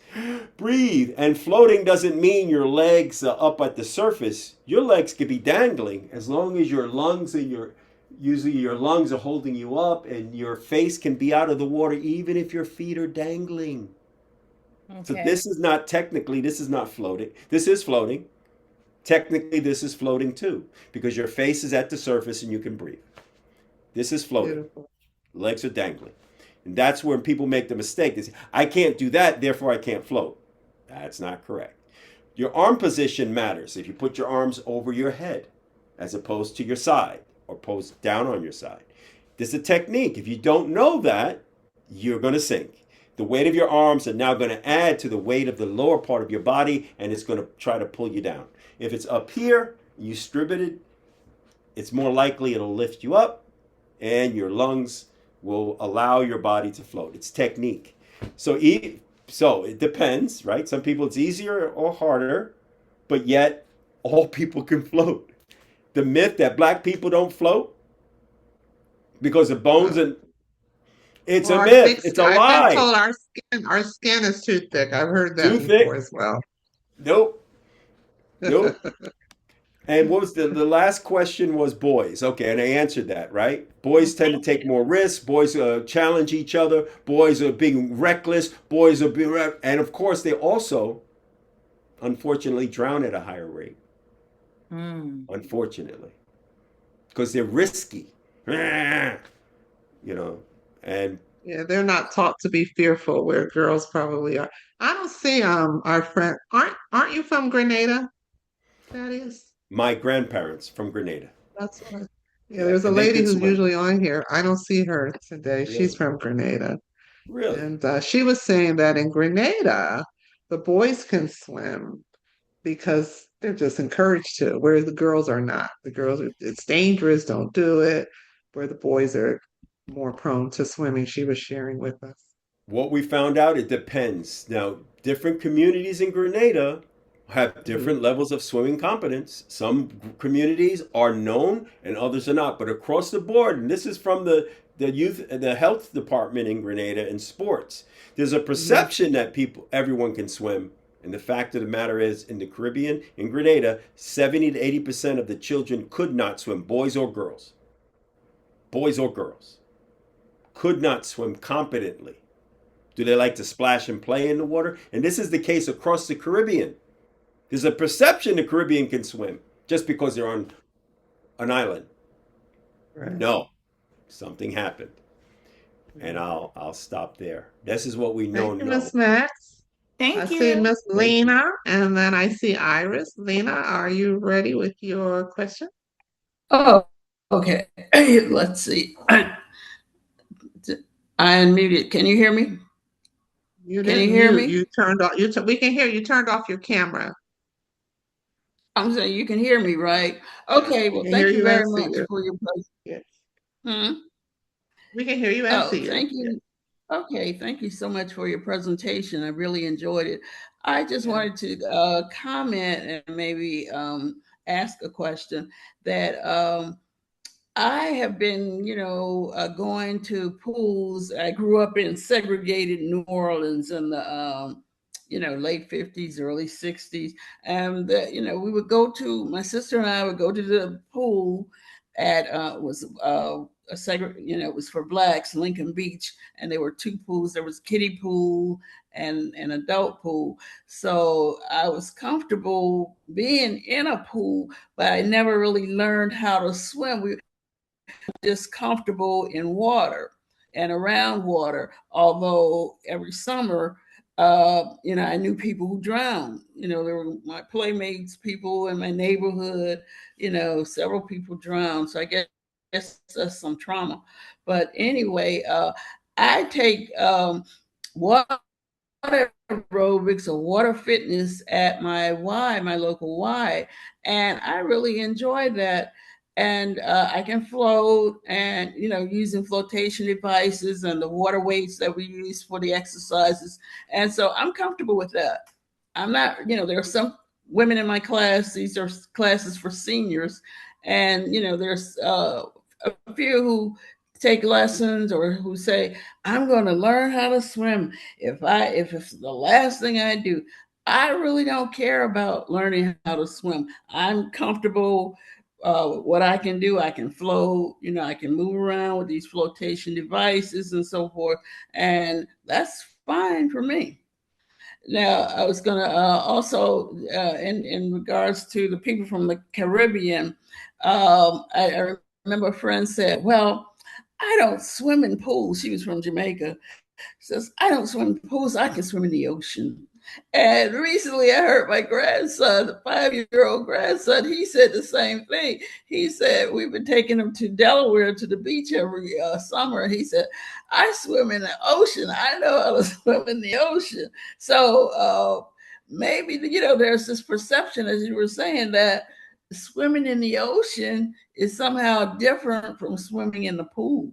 Breathe. And floating doesn't mean your legs are up at the surface. Your legs could be dangling as long as your lungs and usually your lungs are holding you up, and your face can be out of the water even if your feet are dangling. Okay. So this is not floating. This is floating. Technically, this is floating too, because your face is at the surface and you can breathe. This is floating. Beautiful. Legs are dangling. And that's where people make the mistake. They say, I can't do that, therefore I can't float. That's not correct. Your arm position matters. If you put your arms over your head as opposed to your side or posed down on your side. This is a technique. If you don't know that, you're going to sink. The weight of your arms are now going to add to the weight of the lower part of your body, and it's going to try to pull you down. If it's up here, you distribute it, it's more likely it'll lift you up, and your lungs will allow your body to float. It's technique. So it depends, right? Some people it's easier or harder, but yet all people can float. The myth that black people don't float because of bones and it's a myth. It's a lie. I've been told our skin is too thick. I've heard that before as well. Nope. And what was the last question was boys. Okay, and I answered that, right? Boys tend to take more risks. Boys challenge each other. Boys are being reckless. Boys are being, and of course, they also, unfortunately, drown at a higher rate. Unfortunately, because they're risky. And yeah, they're not taught to be fearful where girls probably are. I don't see our friend. Aren't you from Grenada, Thaddeus? My grandparents from Grenada. That's what. There's a lady who's usually on here. I don't see her today. Really? She's from Grenada. Really? And she was saying that in Grenada, the boys can swim because they're just encouraged to, where the girls are not. The girls are, it's dangerous, don't do it, where the boys are more prone to swimming, she was sharing with us. What we found out, it depends. Now, different communities in Grenada have different levels of swimming competence. Some communities are known and others are not. But across the board, and this is from the health department in Grenada and sports, there's a perception that everyone can swim. And the fact of the matter is, in the Caribbean, in Grenada, 70 to 80% of the children could not swim, boys or girls. Boys or girls could not swim competently. Do they like to splash and play in the water? And this is the case across the Caribbean. There's a perception the Caribbean can swim just because they're on an island. Right. No, something happened. And I'll stop there. This is what we know. Thank you, Miss Max. Thank I you. see Miss Lena, and then I see Iris. Lena, are you ready with your question? Oh, okay. Let's see. I unmuted. Can you hear me? Can you hear me? You turned off. We can hear you. Turned off your camera. I'm saying you can hear me, right? Okay. Well, thank you very much for your presentation. Yes. We can hear you and see you. Thank you. Okay, thank you so much for your presentation. I really enjoyed it. I just wanted to comment and maybe ask a question that I have been, going to pools. I grew up in segregated New Orleans in the, late 50s, early 60s. And, we would go to, my sister and I would go to the pool at, it was for blacks, Lincoln Beach. And there were two pools. There was kiddie pool and an adult pool. So I was comfortable being in a pool, but I never really learned how to swim. We just comfortable in water and around water. Although every summer, I knew people who drowned. There were my playmates, people in my neighborhood. Several people drowned. So I guess that's some trauma. But anyway, I take water aerobics or water fitness at my local Y, and I really enjoy that. And I can float and, using flotation devices and the water weights that we use for the exercises. And so I'm comfortable with that. I'm not, there are some women in my class, these are classes for seniors. And, there's a few who take lessons or who say, I'm going to learn how to swim. If it's the last thing I do, I really don't care about learning how to swim. I'm comfortable. What I can do, I can float, I can move around with these flotation devices and so forth. And that's fine for me. Now, I was going to also, in regards to the people from the Caribbean, I remember a friend said, well, I don't swim in pools. She was from Jamaica. She says, I don't swim in pools. I can swim in the ocean. And recently I heard my grandson, the 5-year-old grandson, he said the same thing. He said, we've been taking him to Delaware to the beach every summer. He said, I swim in the ocean. I know how to swim in the ocean. So maybe, there's this perception, as you were saying, that swimming in the ocean is somehow different from swimming in the pool.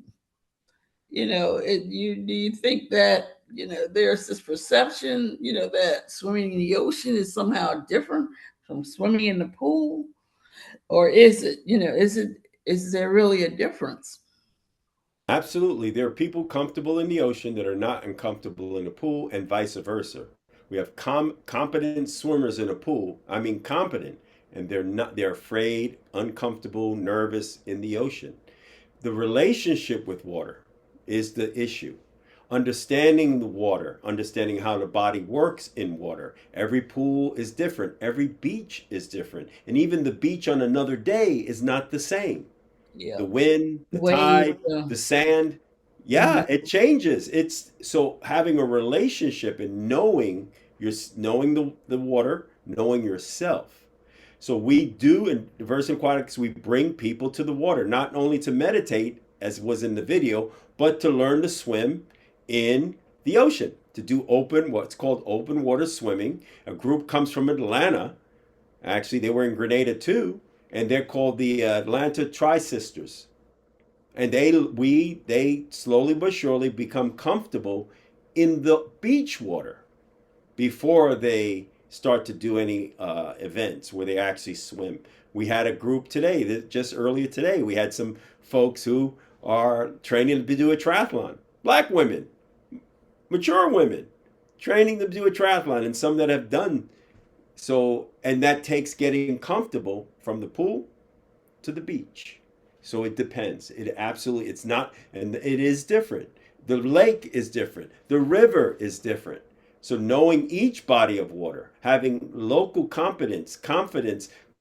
Do you think that, there's this perception, that swimming in the ocean is somehow different from swimming in the pool? Or is it, is there really a difference? Absolutely. There are people comfortable in the ocean that are not uncomfortable in the pool, and vice versa. We have competent swimmers in a pool. I mean, competent, and they're afraid, uncomfortable, nervous in the ocean. The relationship with water is the issue. Understanding the water, understanding how the body works in water. Every pool is different. Every beach is different. And even the beach on another day is not the same. Yeah. The wind, the tide, the sand. Yeah, it changes. It's so having a relationship and knowing the water, knowing yourself. So we do in Diverse Aquatics, we bring people to the water, not only to meditate, as was in the video, but to learn to swim in the ocean. to do what's called open water swimming. A group comes from Atlanta. Actually, they were in Grenada too, and they're called the Atlanta Tri-Sisters. And they slowly but surely become comfortable in the beach water before they start to do any events where they actually swim. We had a group today, just earlier today, we had some folks who are training to do a triathlon. Black women, mature women, training them to do a triathlon, and some that have done so. And that takes getting comfortable from the pool to the beach. So it depends. It's not, and it is different. The lake is different. The river is different. So knowing each body of water, having local confidence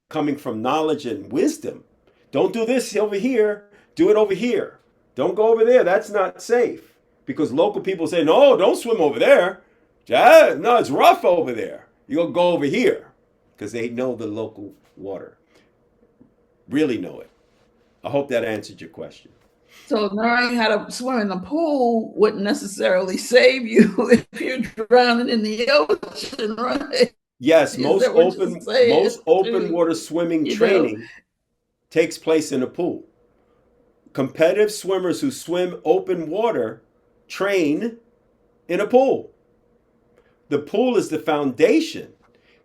coming from knowledge and wisdom. Don't do this over here. Do it over here. Don't go over there. That's not safe. Because local people say, no, don't swim over there. No, it's rough over there. You'll go over here. Because they know the local water. Really know it. I hope that answered your question. So knowing how to swim in the pool wouldn't necessarily save you if you're drowning in the ocean, right? Yes, most open water swimming training takes place in a pool. Competitive swimmers who swim open water train in a pool. The pool is the foundation,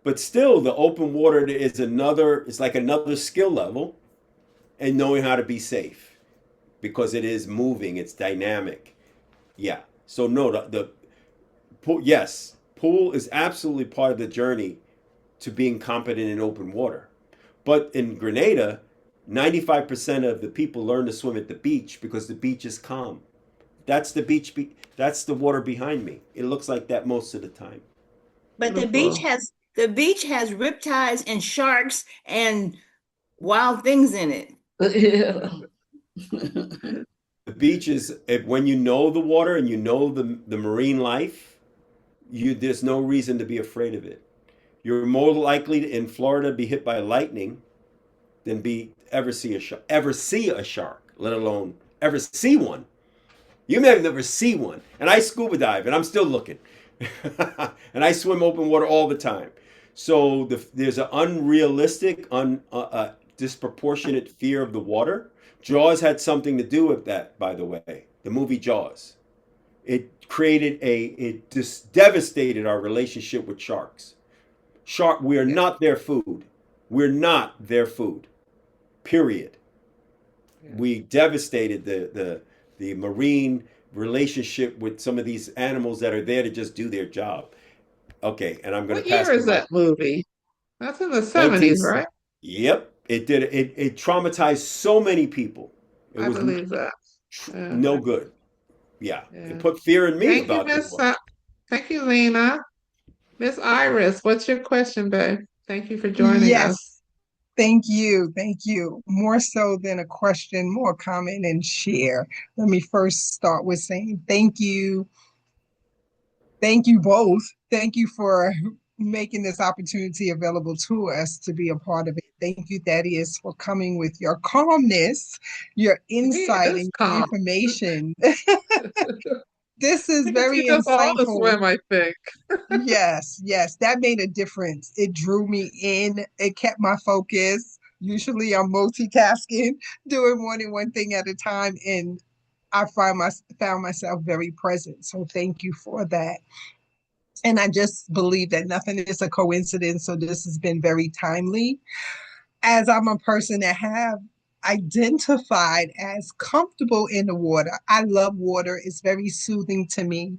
but still the open water is it's like another skill level. And knowing how to be safe because it is moving, it's dynamic. Yeah. So no, the pool, yes, pool is absolutely part of the journey to being competent in open water. But in Grenada, 95% of the people learn to swim at the beach because the beach is calm. That's the beach. That's the water behind me. It looks like that most of the time. But the beach has riptides and sharks and wild things in it. The beach is, when you know the water and you know the marine life, there's no reason to be afraid of it. You're more likely in Florida to be hit by lightning than ever see a shark, let alone ever see one. You may have never see one. And I scuba dive and I'm still looking. And I swim open water all the time. So there's an unrealistic, disproportionate fear of the water. Jaws had something to do with that, by the way. The movie Jaws. It just devastated our relationship with sharks. We are not their food. We're not their food. Period. Yeah. We devastated the marine relationship with some of these animals that are there to just do their job. Okay, and I'm going to pass. What year is that movie? That's in the 70s, right? Yep, it did. It traumatized so many people. I believe that. No good. Yeah, it put fear in me about this. Thank you, Lena. Miss Iris, what's your question, babe? Thank you for joining us. Thank you. Thank you. More so than a question, more comment and share. Let me first start with saying thank you. Thank you both. Thank you for making this opportunity available to us to be a part of it. Thank you, Thaddeus, for coming with your calmness, your insight, and your information. This is very insightful. Swim, I think. Yes, that made a difference. It drew me in. It kept my focus. Usually I'm multitasking, doing more than one thing at a time, and I found myself very present. So thank you for that. And I just believe that nothing is a coincidence. So this has been very timely. As I'm a person that have identified as comfortable in the water. I love water. It's very soothing to me.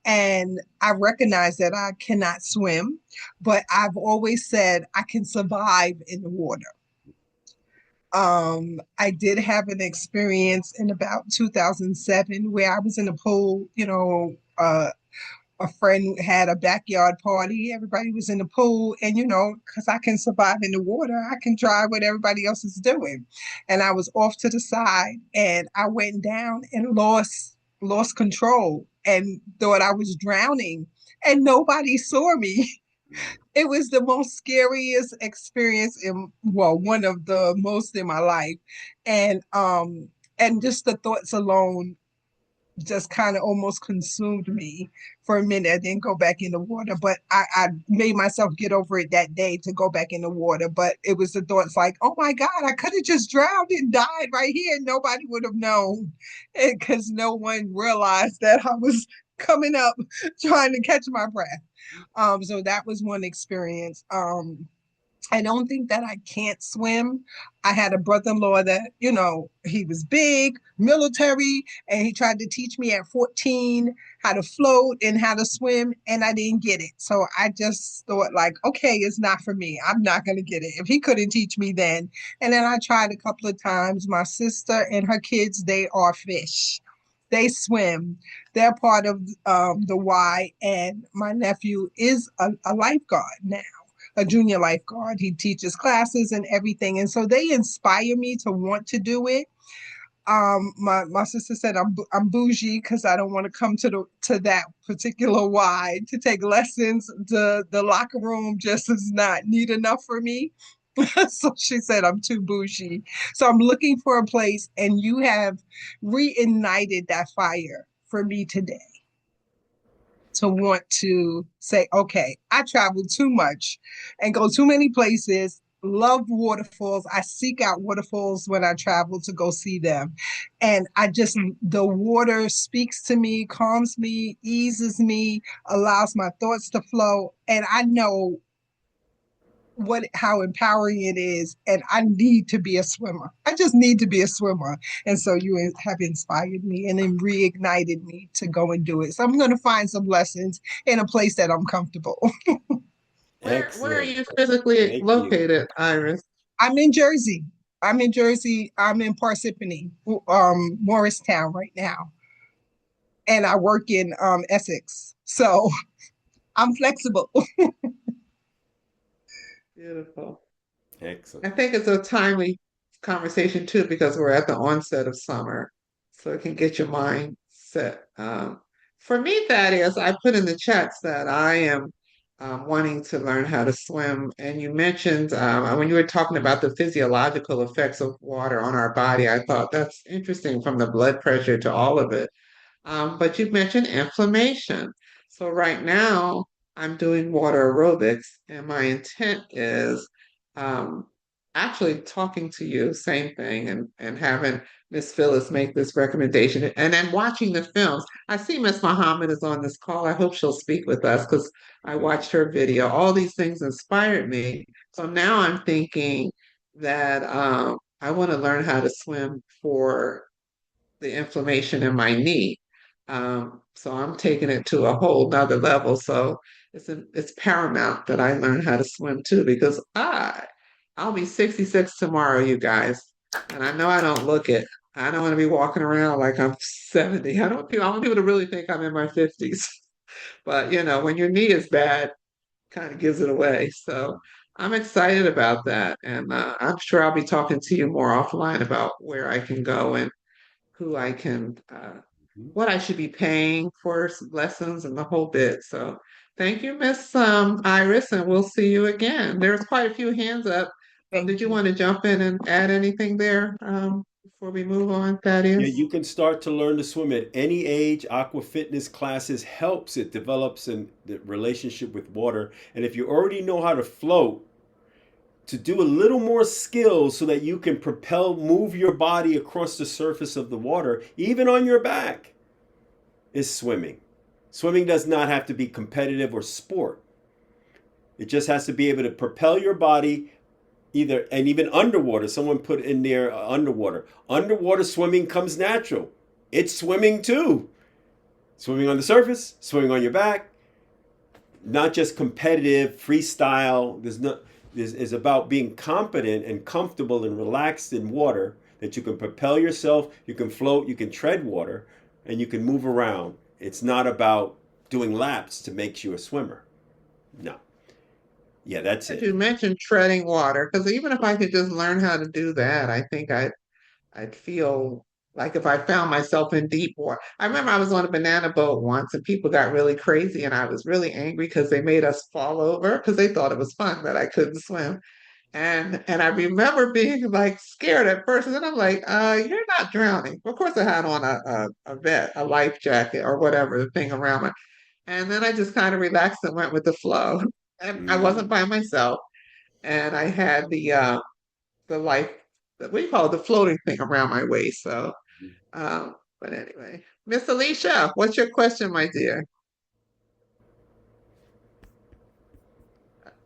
And I recognize that I cannot swim, but I've always said I can survive in the water. I did have an experience in about 2007 where I was in a pool, a friend had a backyard party. Everybody was in the pool. And, because I can survive in the water, I can try what everybody else is doing. And I was off to the side and I went down and lost control and thought I was drowning and nobody saw me. It was the most scariest experience one of the most in my life. And just the thoughts alone just kind of almost consumed me for a minute. I didn't go back in the water, but I made myself get over it that day to go back in the water. But it was the thoughts like, oh my God, I could have just drowned and died right here. Nobody would have known because no one realized that I was coming up trying to catch my breath. So that was one experience. I don't think that I can't swim. I had a brother-in-law that, he was big, military, and he tried to teach me at 14 how to float and how to swim, and I didn't get it. So I just thought like, okay, it's not for me. I'm not going to get it. If he couldn't teach me then. And then I tried a couple of times. My sister and her kids, they are fish. They swim. They're part of the Y, and my nephew is a lifeguard now, a junior lifeguard. He teaches classes and everything. And so they inspire me to want to do it. My sister said I'm bougie because I don't want to come to that particular Y to take lessons. The locker room just is not neat enough for me. So she said I'm too bougie. So I'm looking for a place, and you have reignited that fire for me today to want to say, okay, I travel too much and go too many places, love waterfalls. I seek out waterfalls when I travel to go see them. And the water speaks to me, calms me, eases me, allows my thoughts to flow. And I know how empowering it is, and I need to be a swimmer. I just need to be a swimmer. And so you have inspired me and then reignited me to go and do it. So I'm going to find some lessons in a place that I'm comfortable. Where are you physically located, Iris? I'm in Jersey. I'm in Parsippany, Morristown right now. And I work in Essex. So I'm flexible. Beautiful. Excellent. I think it's a timely conversation too, because we're at the onset of summer, so it can get your mind set. For me, Thaddeus, I put in the chats that I am wanting to learn how to swim. And you mentioned when you were talking about the physiological effects of water on our body, I thought that's interesting, from the blood pressure to all of it. But you mentioned inflammation. So right now, I'm doing water aerobics, and my intent is um, actually talking to you, same thing, and having Miss Phyllis make this recommendation, and then watching the films. I see Miss Muhammad is on this call. I hope she'll speak with us because I watched her video. All these things inspired me. So now I'm thinking that I want to learn how to swim for the inflammation in my knee. So I'm taking it to a whole nother level. So it's paramount that I learn how to swim too, because I'll be 66 tomorrow, you guys. And I know I don't look it. I don't want to be walking around like I'm 70. I want people to really think I'm in my 50s. But when your knee is bad, kind of gives it away. So I'm excited about that. And I'm sure I'll be talking to you more offline about where I can go and who I can, what I should be paying for lessons and the whole bit. So thank you, Miss Iris, and we'll see you again. There's quite a few hands up. Did you want to jump in and add anything there before we move on, Thaddeus? Yeah, you can start to learn to swim at any age. Aqua fitness classes helps. It develops the relationship with water. And if you already know how to float, to do a little more skills so that you can move your body across the surface of the water, even on your back, is swimming. Swimming does not have to be competitive or sport. It just has to be able to propel your body and even underwater. Someone put in there underwater. Underwater swimming comes natural. It's swimming too. Swimming on the surface, swimming on your back, not just competitive, freestyle. Is about being competent and comfortable and relaxed in water, that you can propel yourself, you can float, you can tread water, and you can move around. It's not about doing laps to make you a swimmer. No. Yeah, that's it. You mentioned treading water, because even if I could just learn how to do that, I think I'd feel like if I found myself in deep water. I remember I was on a banana boat once and people got really crazy, and I was really angry because they made us fall over because they thought it was fun that I couldn't swim. And I remember being like scared at first, and then I'm like, you're not drowning. Of course, I had on a life jacket or whatever, the thing around my, and then I just kind of relaxed and went with the flow. And I wasn't by myself, and I had the life, what do you call it, the floating thing around my waist. So, but anyway, Miss Alicia, what's your question, my dear?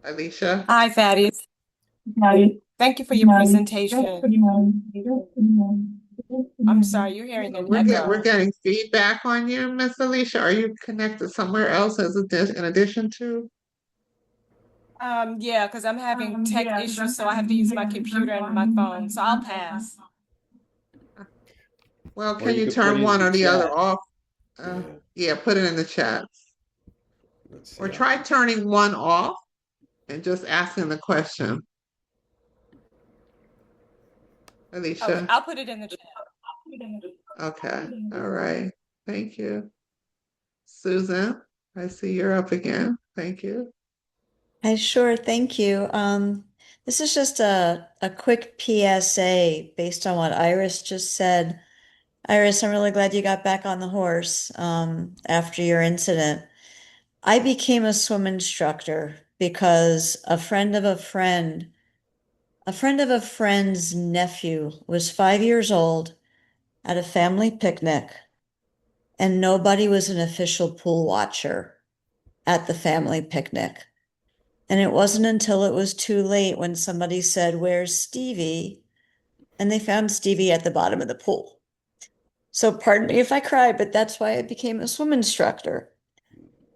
Alicia? Hi, Thaddeus. Thank you for your presentation. I'm sorry, you're hearing an We're echo. getting feedback on you, Miss Alicia. Are you connected somewhere else in addition to? Yeah, because I'm having tech issues, so I have to use my computer and my phone. So I'll pass. Well, Or can you you could put turn it in one the or the other chat. off? Yeah. Yeah, put it in the chat. Let's see. Or try turning one off and just asking the question. Okay, Alicia? I'll put it in the chat. Okay, all right. Thank you. Susan, I see you're up again. Thank you. Sure, thank you. This is just a quick PSA based on what Iris just said. Iris, I'm really glad you got back on the horse after your incident. I became a swim instructor because a friend of a friend's nephew was 5 years old at a family picnic, and nobody was an official pool watcher at the family picnic. And it wasn't until it was too late when somebody said, "Where's Stevie?" And they found Stevie at the bottom of the pool. So pardon me if I cry, but that's why I became a swim instructor.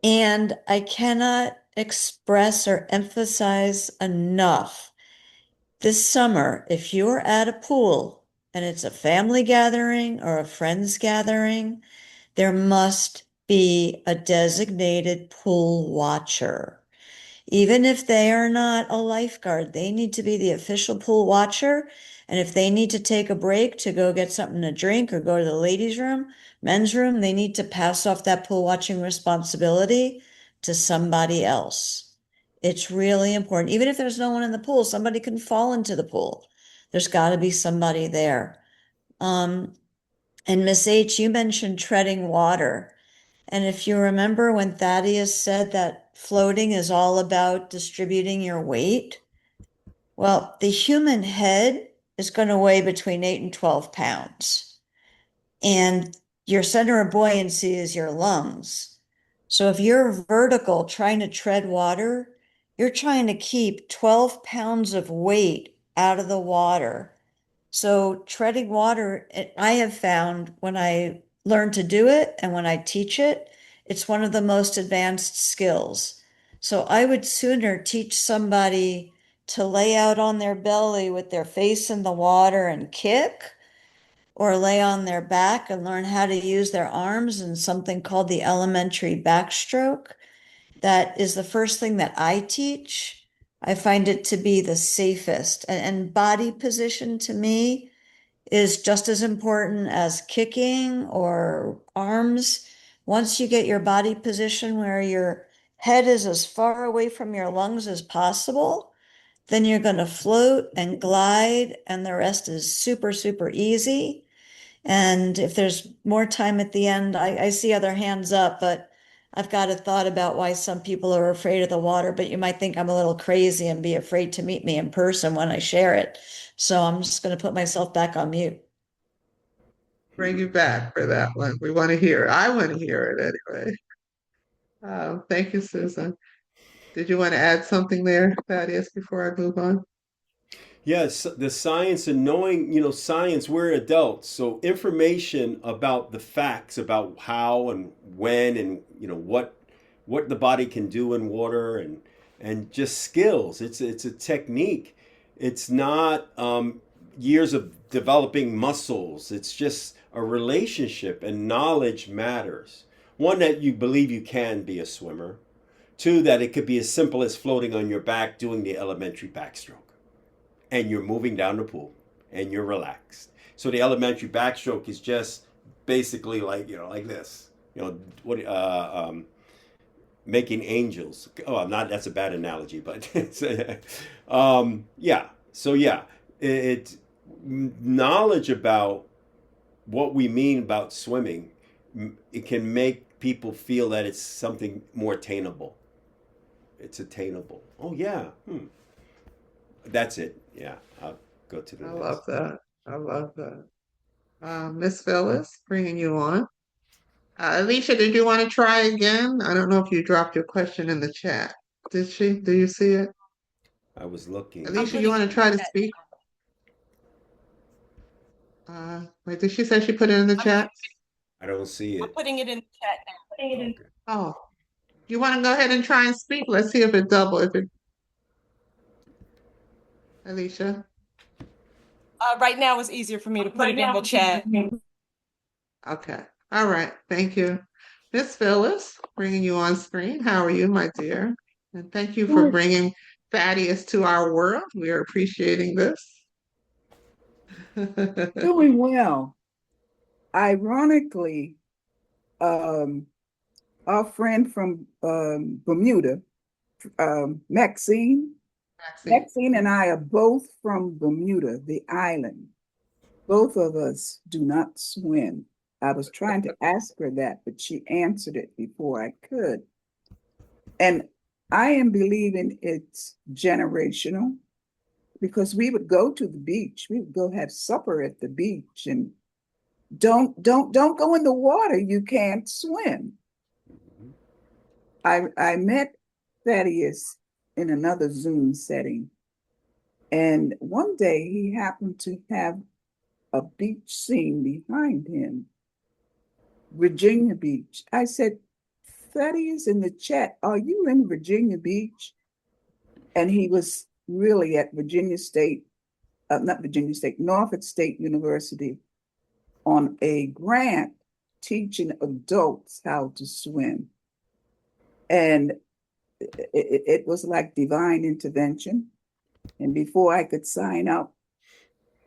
And I cannot express or emphasize enough this summer, if you're at a pool and it's a family gathering or a friends gathering, there must be a designated pool watcher. Even if they are not a lifeguard, they need to be the official pool watcher. And if they need to take a break to go get something to drink or go to the ladies' room, men's room, they need to pass off that pool watching responsibility to somebody else. It's really important. Even if there's no one in the pool, somebody can fall into the pool. There's got to be somebody there. And Miss H, you mentioned treading water. And if you remember when Thaddeus said that floating is all about distributing your weight, well, the human head is going to weigh between 8 and 12 pounds. And your center of buoyancy is your lungs. So if you're vertical trying to tread water, you're trying to keep 12 pounds of weight out of the water. So treading water, I have found when I learn to do it and when I teach it, it's one of the most advanced skills. So I would sooner teach somebody to lay out on their belly with their face in the water and kick, or lay on their back and learn how to use their arms in something called the elementary backstroke. That is the first thing that I teach. I find it to be the safest. And body position to me is just as important as kicking or arms. Once you get your body position where your head is as far away from your lungs as possible, then you're going to float and glide, and the rest is super, super easy. And if there's more time at the end, I see other hands up, but I've got a thought about why some people are afraid of the water, but you might think I'm a little crazy and be afraid to meet me in person when I share it. So I'm just going to put myself back on mute. Bring you back for that one. We want to hear it. I want to hear it anyway. Thank you, Susan. Did you want to add something there, Thaddeus, before I move on? Yes, the science and knowing, science, we're adults. So information about the facts about how and when and, what the body can do in water and just skills. It's a technique. It's not years of developing muscles. It's just a relationship, and knowledge matters. One, that you believe you can be a swimmer. Two, that it could be as simple as floating on your back doing the elementary backstroke. And you're moving down the pool and you're relaxed. So the elementary backstroke is just basically like this. making angels. Oh, not that's a bad analogy, but yeah. So yeah, knowledge about what we mean about swimming, it can make people feel that it's something more attainable. It's attainable. Oh yeah. That's it. Yeah. I'll go to the I next. love that. I love that. Miss Phyllis, bringing you on. Alicia, did you want to try again? I don't know if you dropped your question in the chat. Did she? Do you see it? I was looking. Alicia, you want to try to speak? Wait, did she say she put it in the chat? I don't see it. I'm putting it in the chat now. Okay. Oh, you want to go ahead and try and speak? Let's see if it double. Alicia. Right now it's easier for me to put it in the chat. Okay. All right. Thank you. Miss Phyllis, bringing you on screen. How are you, my dear? And thank you for bringing Thaddeus to our world. We are appreciating this. Doing well. Ironically, our friend from Bermuda, Maxine and I are both from Bermuda, the island. Both of us do not swim. I was trying to ask her that, but she answered it before I could. And I am believing it's generational, because we would go to the beach. We would go have supper at the beach, and don't go in the water. You can't swim. I met Thaddeus in another Zoom setting, and one day he happened to have a beach scene behind him, Virginia Beach. I said, Thaddeus, in the chat, are you in Virginia Beach? And he was really at Virginia State, not Virginia State, Norfolk State University on a grant teaching adults how to swim. And it was like divine intervention. And before I could sign up,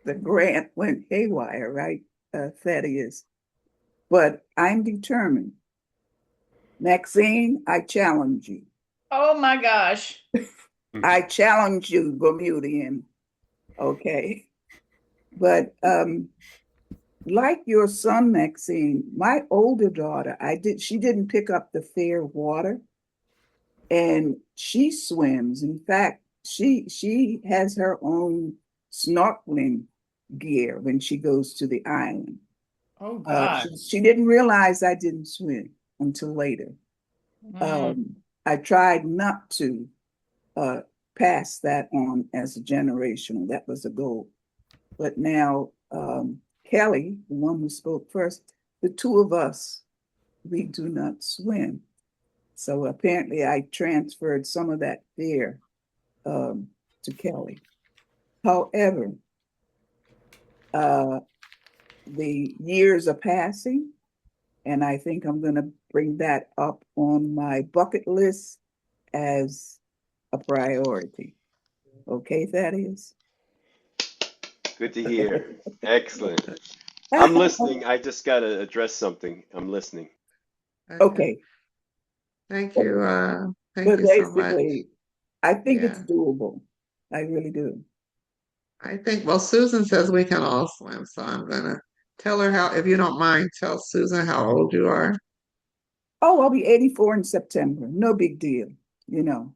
the grant went haywire, right, Thaddeus? But I'm determined. Maxine, I challenge you. Oh my gosh. I challenge you, Bermudian. Okay. But like your son, Maxine, my older daughter, she didn't pick up the fair water, and she swims. In fact, she has her own snorkeling gear when she goes to the island. Oh God. She didn't realize I didn't swim until later. I tried not to pass that on as a generational. That was a goal. But now Kelly, the one who spoke first, the two of us, we do not swim. So apparently I transferred some of that fear to Kelly. However, the years are passing, and I think I'm going to bring that up on my bucket list as a priority. Okay, Thaddeus? Good to hear. Excellent. I'm listening. I just got to address something. I'm listening. Okay. Thank you. Thank But you so much. basically, I think it's doable. I really do. I think, well, Susan says we can all swim, so I'm going to tell her how, if you don't mind, tell Susan how old you are. Oh, I'll be 84 in September. No big deal. You know,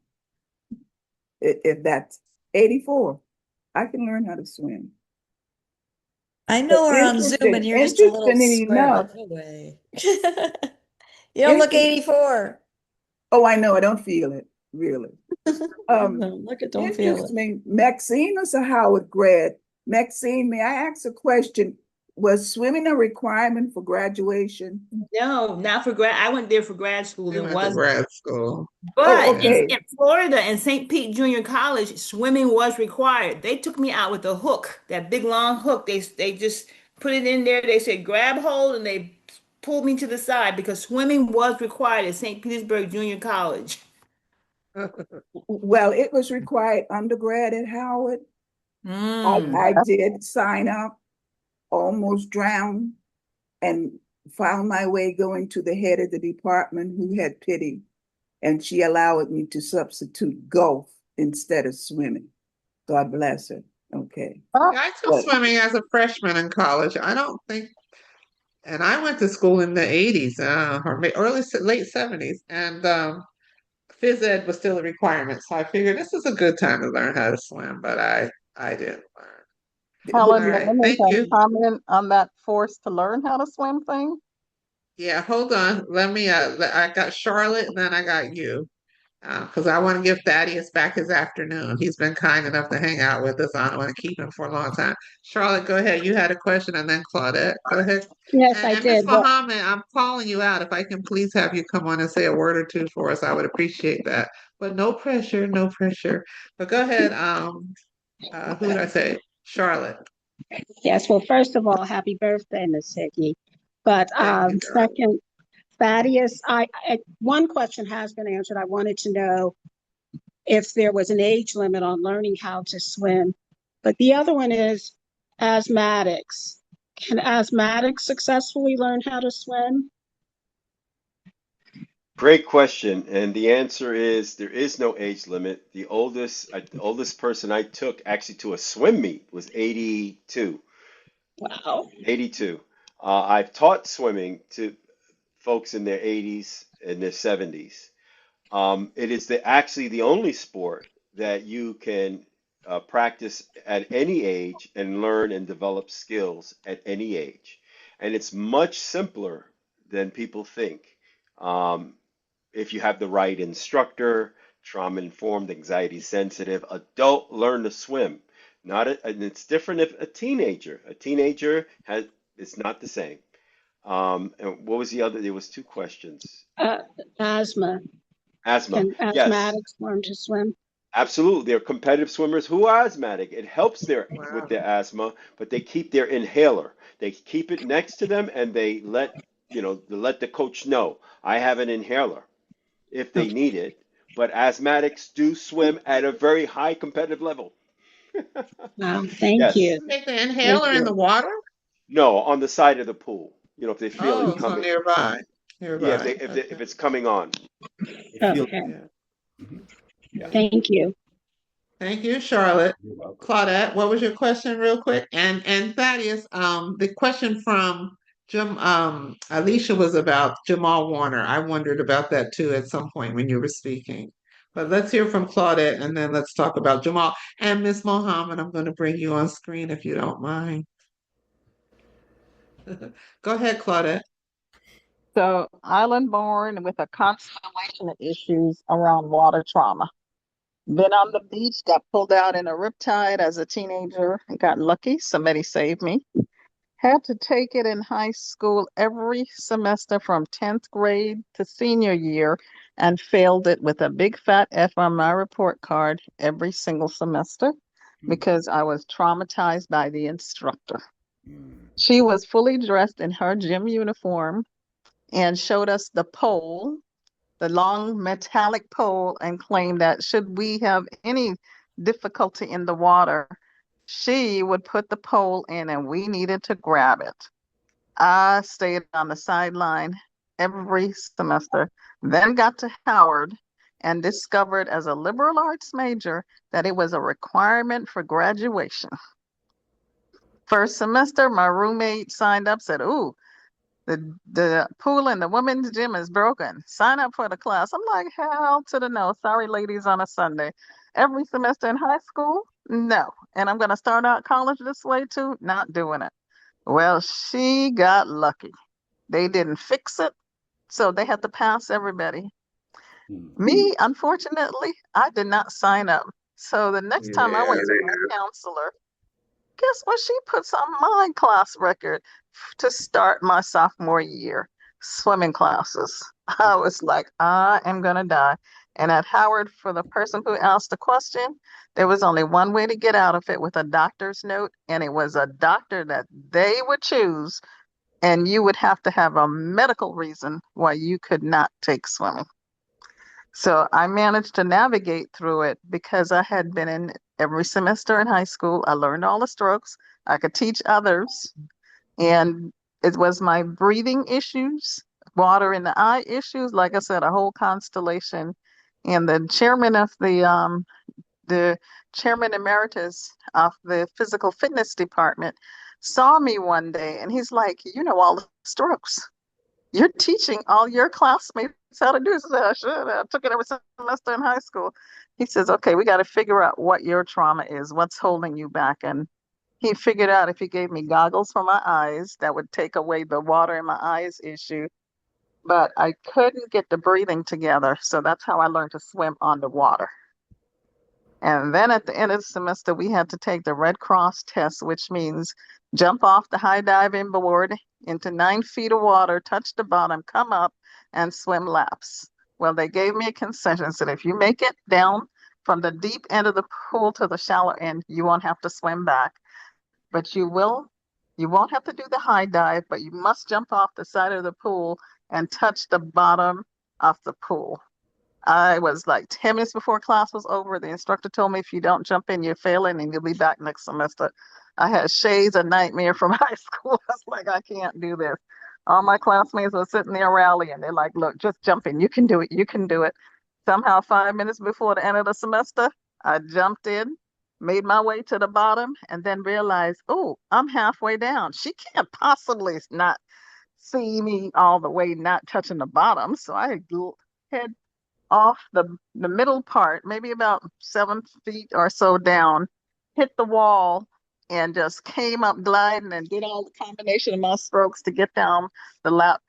if that's 84, I can learn how to swim. I know we're on Zoom and you're just a little square up away. You don't look 84. Oh, I know. I don't feel it, really. Look, I don't feel it. Maxine is a Howard grad. Maxine, may I ask a question? Was swimming a requirement for graduation? No, not for grad. I went there for grad school. We went to grad school. But in Florida and St. Pete Junior College, swimming was required. They took me out with a hook, that big long hook. They just put it in there. They said grab hold, and they pulled me to the side because swimming was required at St. Petersburg Junior College. Well, it was required undergrad at Howard. I did sign up, almost drowned, and found my way going to the head of the department, who had pity and she allowed me to substitute golf instead of swimming. God bless her. Okay. Yeah, I took swimming as a freshman in college. I don't think, and I went to school in the 80s, or late 70s, and phys ed was still a requirement. So I figured this is a good time to learn how to swim, but I didn't learn. All Helen, right, let me thank you. comment on that forced to learn how to swim thing. Yeah, hold on. Let me, I got Charlotte, and then I got you. Because I want to give Thaddeus back his afternoon. He's been kind enough to hang out with us. I don't want to keep him for a long time. Charlotte, go ahead. You had a question, and then Claudette, go ahead. Yes, I And Miss did. Well, Mohammed, I'm calling you out. If I can please have you come on and say a word or two for us, I would appreciate that. But no pressure, no pressure. But go ahead. Who did I say? Charlotte. yes. Well, first of all, happy birthday, Miss Hickey. But Thank you, darling. second, Thaddeus, one question has been answered. I wanted to know if there was an age limit on learning how to swim. But the other one is asthmatics. Can asthmatics successfully learn how to swim? Great question, and the answer is there is no age limit. The oldest person I took actually to a swim meet was 82. Wow. 82. I've taught swimming to folks in their 80s and their 70s. It is actually the only sport that you can practice at any age and learn and develop skills at any age. And it's much simpler than people think. If you have the right instructor, trauma-informed, anxiety-sensitive, adult learn to swim. And it's different if a teenager. It's not the same. And what was the other? There was two questions. Asthma. Asthma. Can Yes, asthmatics learn to swim? absolutely. They're competitive swimmers who are asthmatic. It helps with their asthma, but they keep their inhaler. They keep it next to them, and they let the coach know I have an inhaler if they need it. But asthmatics do swim at a very high competitive level. Wow, thank Yes. you. Make the inhaler in the water? No, on the side of the pool. If they feel it Oh, so coming. nearby. Yeah, Nearby. if it's coming on. Okay. Yeah. Thank you. Thank you, Charlotte. Claudette, what was your question real quick? And Thaddeus, the question from Jim, Alicia was about Jamal Warner. I wondered about that too at some point when you were speaking. But let's hear from Claudette and then let's talk about Jamal. And Miss Mohammed, I'm going to bring you on screen if you don't mind. Go ahead, Claudette. So, island born with a constellation of issues around water trauma. Been on the beach, got pulled out in a riptide as a teenager, and got lucky. Somebody saved me. Had to take it in high school every semester from 10th grade to senior year and failed it with a big fat F on my report card every single semester because I was traumatized by the instructor. She was fully dressed in her gym uniform and showed us the pole, the long metallic pole, and claimed that should we have any difficulty in the water, she would put the pole in and we needed to grab it. I stayed on the sideline every semester, then got to Howard and discovered as a liberal arts major that it was a requirement for graduation. First semester, my roommate signed up, said, "Ooh, the pool in the women's gym is broken. Sign up for the class." I'm like, hell to the no. Sorry, ladies, on a Sunday. Every semester in high school, no. And I'm going to start out college this way too, not doing it. Well, she got lucky. They didn't fix it, so they had to pass everybody. Me, unfortunately, I did not sign up. So the next time I went to my counselor, guess what she puts on my class record to start my sophomore year? Swimming classes. I was like, I am going to die. And at Howard, for the person who asked the question, there was only one way to get out of it, with a doctor's note, and it was a doctor that they would choose, and you would have to have a medical reason why you could not take swimming. So I managed to navigate through it because I had been in every semester in high school. I learned all the strokes. I could teach others. And it was my breathing issues, water in the eye issues, like I said, a whole constellation. And the chairman emeritus of the physical fitness department saw me one day, and he's like, "You know all the strokes. You're teaching all your classmates how to do this." I said, "I should. I took it every semester in high school." He says, "Okay, we got to figure out what your trauma is. What's holding you back?" And he figured out if he gave me goggles for my eyes, that would take away the water in my eyes issue. But I couldn't get the breathing together. So that's how I learned to swim underwater. And then at the end of the semester, we had to take the Red Cross test, which means jump off the high diving board into 9 feet of water, touch the bottom, come up, and swim laps. Well, they gave me a concession, said if you make it down from the deep end of the pool to the shallow end, you won't have to swim back. But you won't have to do the high dive, but you must jump off the side of the pool and touch the bottom of the pool. I was like 10 minutes before class was over. The instructor told me if you don't jump in, you're failing and you'll be back next semester. I had shades of nightmare from high school. I was like, I can't do this. All my classmates were sitting there rallying. They're like, look, just jump in. You can do it. You can do it. Somehow, 5 minutes before the end of the semester, I jumped in, made my way to the bottom, and then realized, oh, I'm halfway down. She can't possibly not see me all the way, not touching the bottom. So I head off the middle part, maybe about 7 feet or so down, hit the wall, and just came up gliding and did all the combination of my strokes to get down the lap.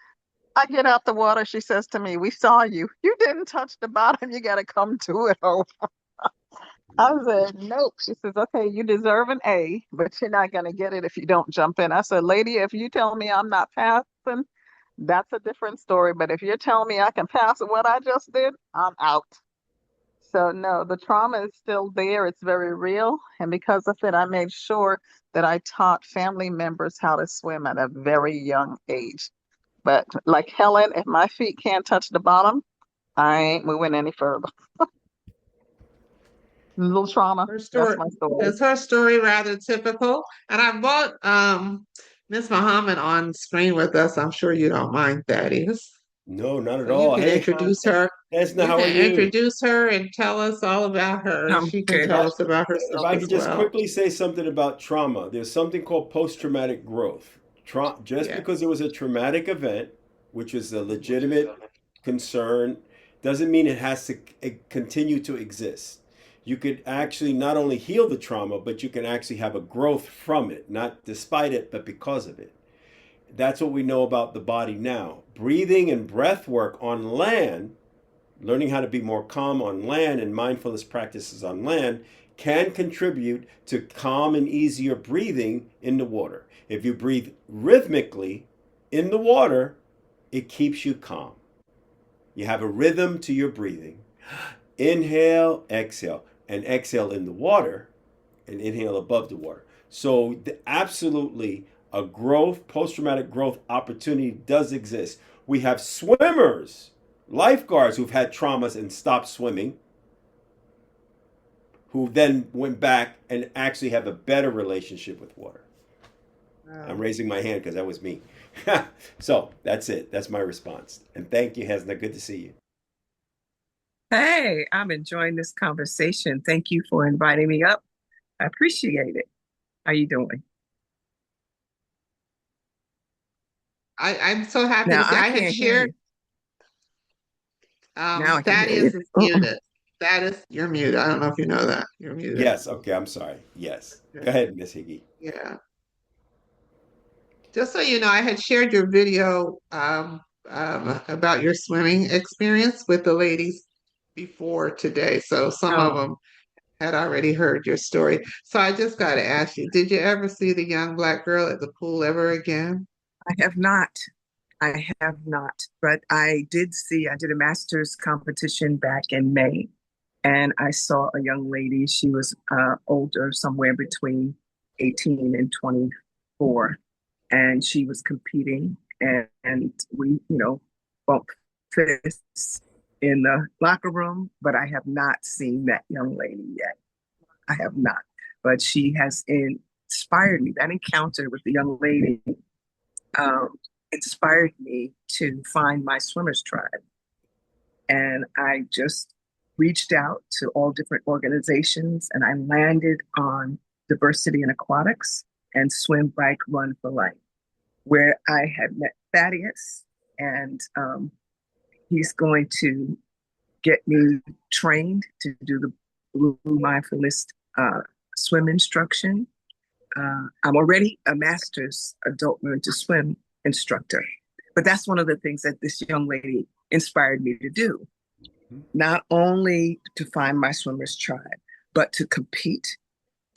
I get out the water. She says to me, "We saw you. You didn't touch the bottom. You got to come to it." Oh, I said, "Nope." She says, "Okay, you deserve an A, but you're not going to get it if you don't jump in." I said, "Lady, if you tell me I'm not passing, that's a different story. But if you're telling me I can pass what I just did, I'm out." So no, the trauma is still there. It's very real. And because of it, I made sure that I taught family members how to swim at a very young age. But like Helen, if my feet can't touch the bottom, I ain't moving any further. Little trauma. Her That's story my story. is her story rather typical. And I brought Miss Muhammad on screen with us. I'm sure you don't mind, Thaddeus. No, not at So you all. can Hey, introduce her. Desna, You how are can you? introduce her and tell us all about her, and I'm she can good. tell us about If herself I as could just well. quickly say something about trauma, there's something called post-traumatic growth. Just Yeah. because it was a traumatic event, which is a legitimate concern, doesn't mean it has to continue to exist. You could actually not only heal the trauma, but you can actually have a growth from it, not despite it, but because of it. That's what we know about the body now. Breathing and breath work on land, learning how to be more calm on land and mindfulness practices on land can contribute to calm and easier breathing in the water. If you breathe rhythmically in the water, it keeps you calm. You have a rhythm to your breathing. Inhale, exhale, and exhale in the water and inhale above the water. So absolutely a growth, post-traumatic growth opportunity does exist. We have swimmers, lifeguards who've had traumas and stopped swimming, who then went back and actually have a better relationship with water. Wow. I'm raising my hand because that was me. So that's it. That's my response. And thank you, Hesna. Good to see you. Hey, I'm enjoying this conversation. Thank you for inviting me up. I appreciate it. How you doing? I'm so happy Now to see. I I had can't hear shared. you. Now I can hear Thaddeus you. is muted. Thaddeus, you're muted. I don't know if you know that. You're muted. Yes. Okay. I'm sorry. Yes. Okay. Go ahead, Miss Higgy. Yeah. Just so you know, I had shared your video about your swimming experience with the ladies before today. So some of them had already heard your story. So I just got to ask you, did you ever see the young Black girl at the pool ever again? I have not. I have not. But I did a master's competition back in May. And I saw a young lady. She was older, somewhere between 18 and 24. And she was competing. And we, bumped fists in the locker room. But I have not seen that young lady yet. I have not. But she has inspired me. That encounter with the young lady inspired me to find my swimmers tribe. And I just reached out to all different organizations, and I landed on Diversity in Aquatics and Swim, Bike, Run for Life, where I had met Thaddeus, and he's going to get me trained to do the Blue-Mindfulness swim instruction. I'm already a master's adult learn to swim instructor, but that's one of the things that this young lady inspired me to do. Not only to find my swimmers tribe, but to compete,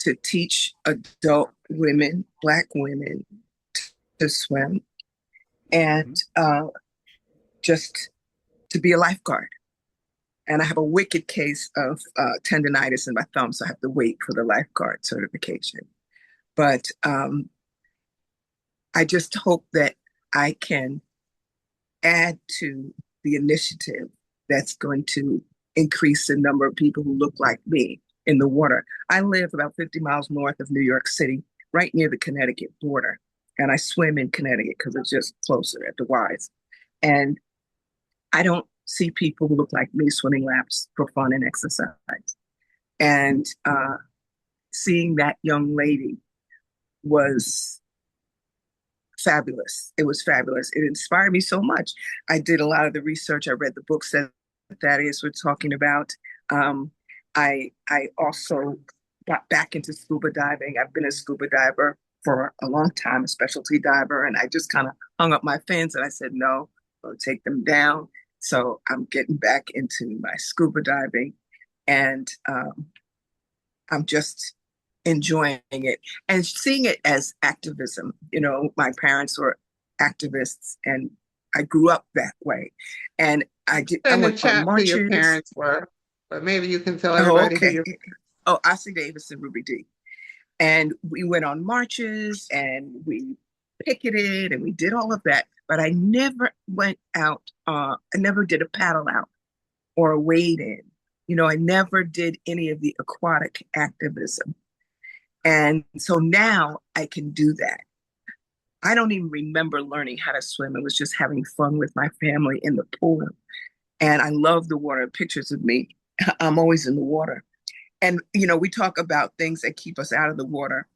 to teach adult women, Black women, to swim, and just to be a lifeguard. And I have a wicked case of tendonitis in my thumb, so I have to wait for the lifeguard certification. But I just hope that I can add to the initiative that's going to increase the number of people who look like me in the water. I live about 50 miles north of New York City, right near the Connecticut border. And I swim in Connecticut because it's just closer at the Wise. And I don't see people who look like me swimming laps for fun and exercise. And seeing that young lady was fabulous. It was fabulous. It inspired me so much. I did a lot of the research. I read the books that Thaddeus was talking about. I also got back into scuba diving. I've been a scuba diver for a long time, a specialty diver, and I just kind of hung up my fins and I said, no, I'll take them down. So I'm getting back into my scuba diving, and I'm just enjoying it and seeing it as activism. You know, my parents were activists and I grew up that way. And I In the went on chat who your marches. parents were, but maybe you can tell Oh, everybody who okay. your Ossie Davis and Ruby D. And we went on marches and we picketed and we did all of that. But I never went out, I never did a paddle out or a wade in. You know, I never did any of the aquatic activism. And so now I can do that. I don't even remember learning how to swim. It was just having fun with my family in the pool. And I love the water. Pictures of me, I'm always in the water. And, you know, we talk about things that keep us out of the water.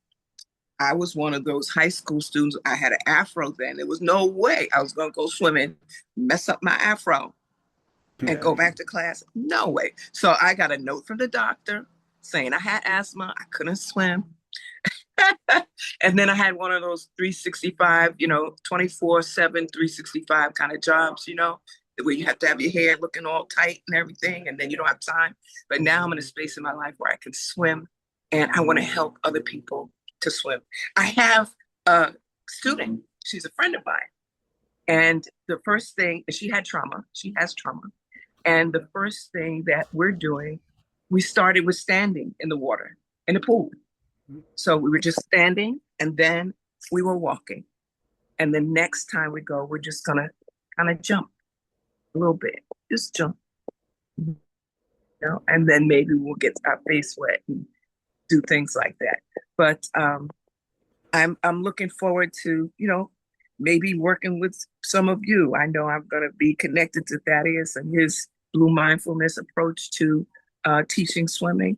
I was one of those high school students. I had an afro then. There was no way I was going to go swimming, mess up my afro, and go back to class. No way. So I got a note from the doctor saying I had asthma. I couldn't swim. And then I had one of those 365, you know, 24/7, 365 kind of jobs, you know, where you have to have your hair looking all tight and everything, and then you don't have time. But now I'm in a space in my life where I can swim, and I want to help other people to swim. I have a student, she's a friend of mine. And the first thing, she had trauma, she has trauma. And the first thing that we're doing, we started with standing in the water, in the pool. So we were just standing and then we were walking. And the next time we go, we're just gonna kind of jump a little bit, just jump. You know, and then maybe we'll get our face wet and do things like that. But I'm looking forward to, you know, maybe working with some of you. I know I'm gonna be connected to Thaddeus and his Blue-Mindfulness approach to teaching swimming.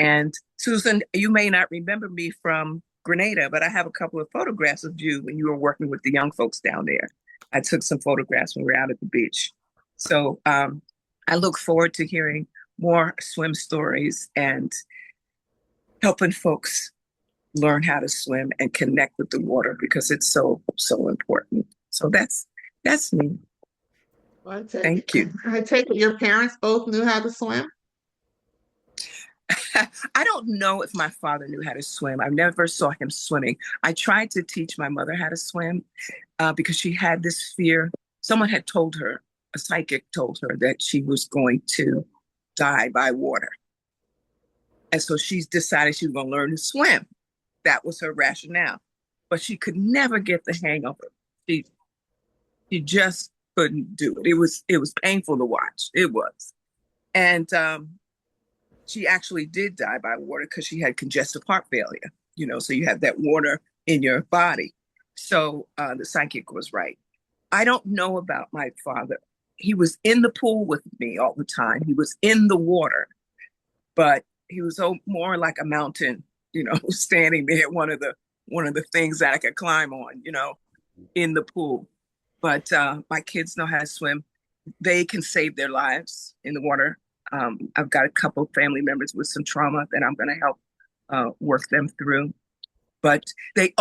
And Susan, you may not remember me from Grenada, but I have a couple of photographs of you when you were working with the young folks down there. I took some photographs when we were out at the beach. So I look forward to hearing more swim stories and helping folks learn how to swim and connect with the water because it's so, so important. So that's me. Well, Thank you. I take it your parents both knew how to swim? I don't know if my father knew how to swim. I never saw him swimming. I tried to teach my mother how to swim because she had this fear. Someone had told her, a psychic told her that she was going to die by water. And so she's decided she was going to learn to swim. That was her rationale. But she could never get the hang of it. She just couldn't do it. It was painful to watch. It was. And she actually did die by water because she had congestive heart failure, you know, so you have that water in your body. So the psychic was right. I don't know about my father. He was in the pool with me all the time. He was in the water, but he was more like a mountain, standing there, one of the things that I could climb on, in the pool. But my kids know how to swim. They can save their lives in the water. I've got a couple of family members with some trauma that I'm going to help work them through. But I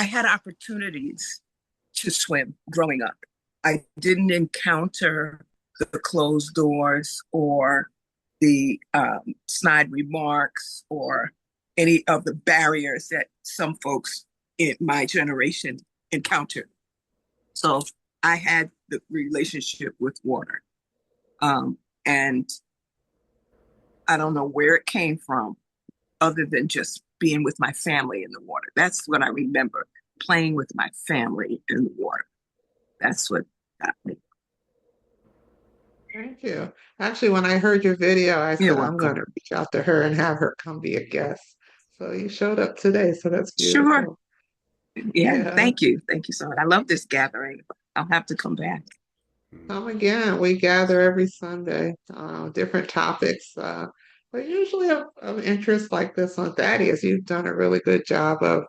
had opportunities to swim growing up. I didn't encounter the closed doors or the snide remarks or any of the barriers that some folks in my generation encountered. So I had the relationship with water. And I don't know where it came from other than just being with my family in the water. That's what I remember, playing with my family in the water. That's what got me. Thank you. Actually, when I heard your video, I said, I'm going to reach out to her and have her come be a guest. So you showed up today, so that's beautiful. Sure. Yeah. Thank you. Thank you so much. I love this gathering. I'll have to come back. Come again. We gather every Sunday, different topics, but usually of interest like this one. Thaddeus, you've done a really good job of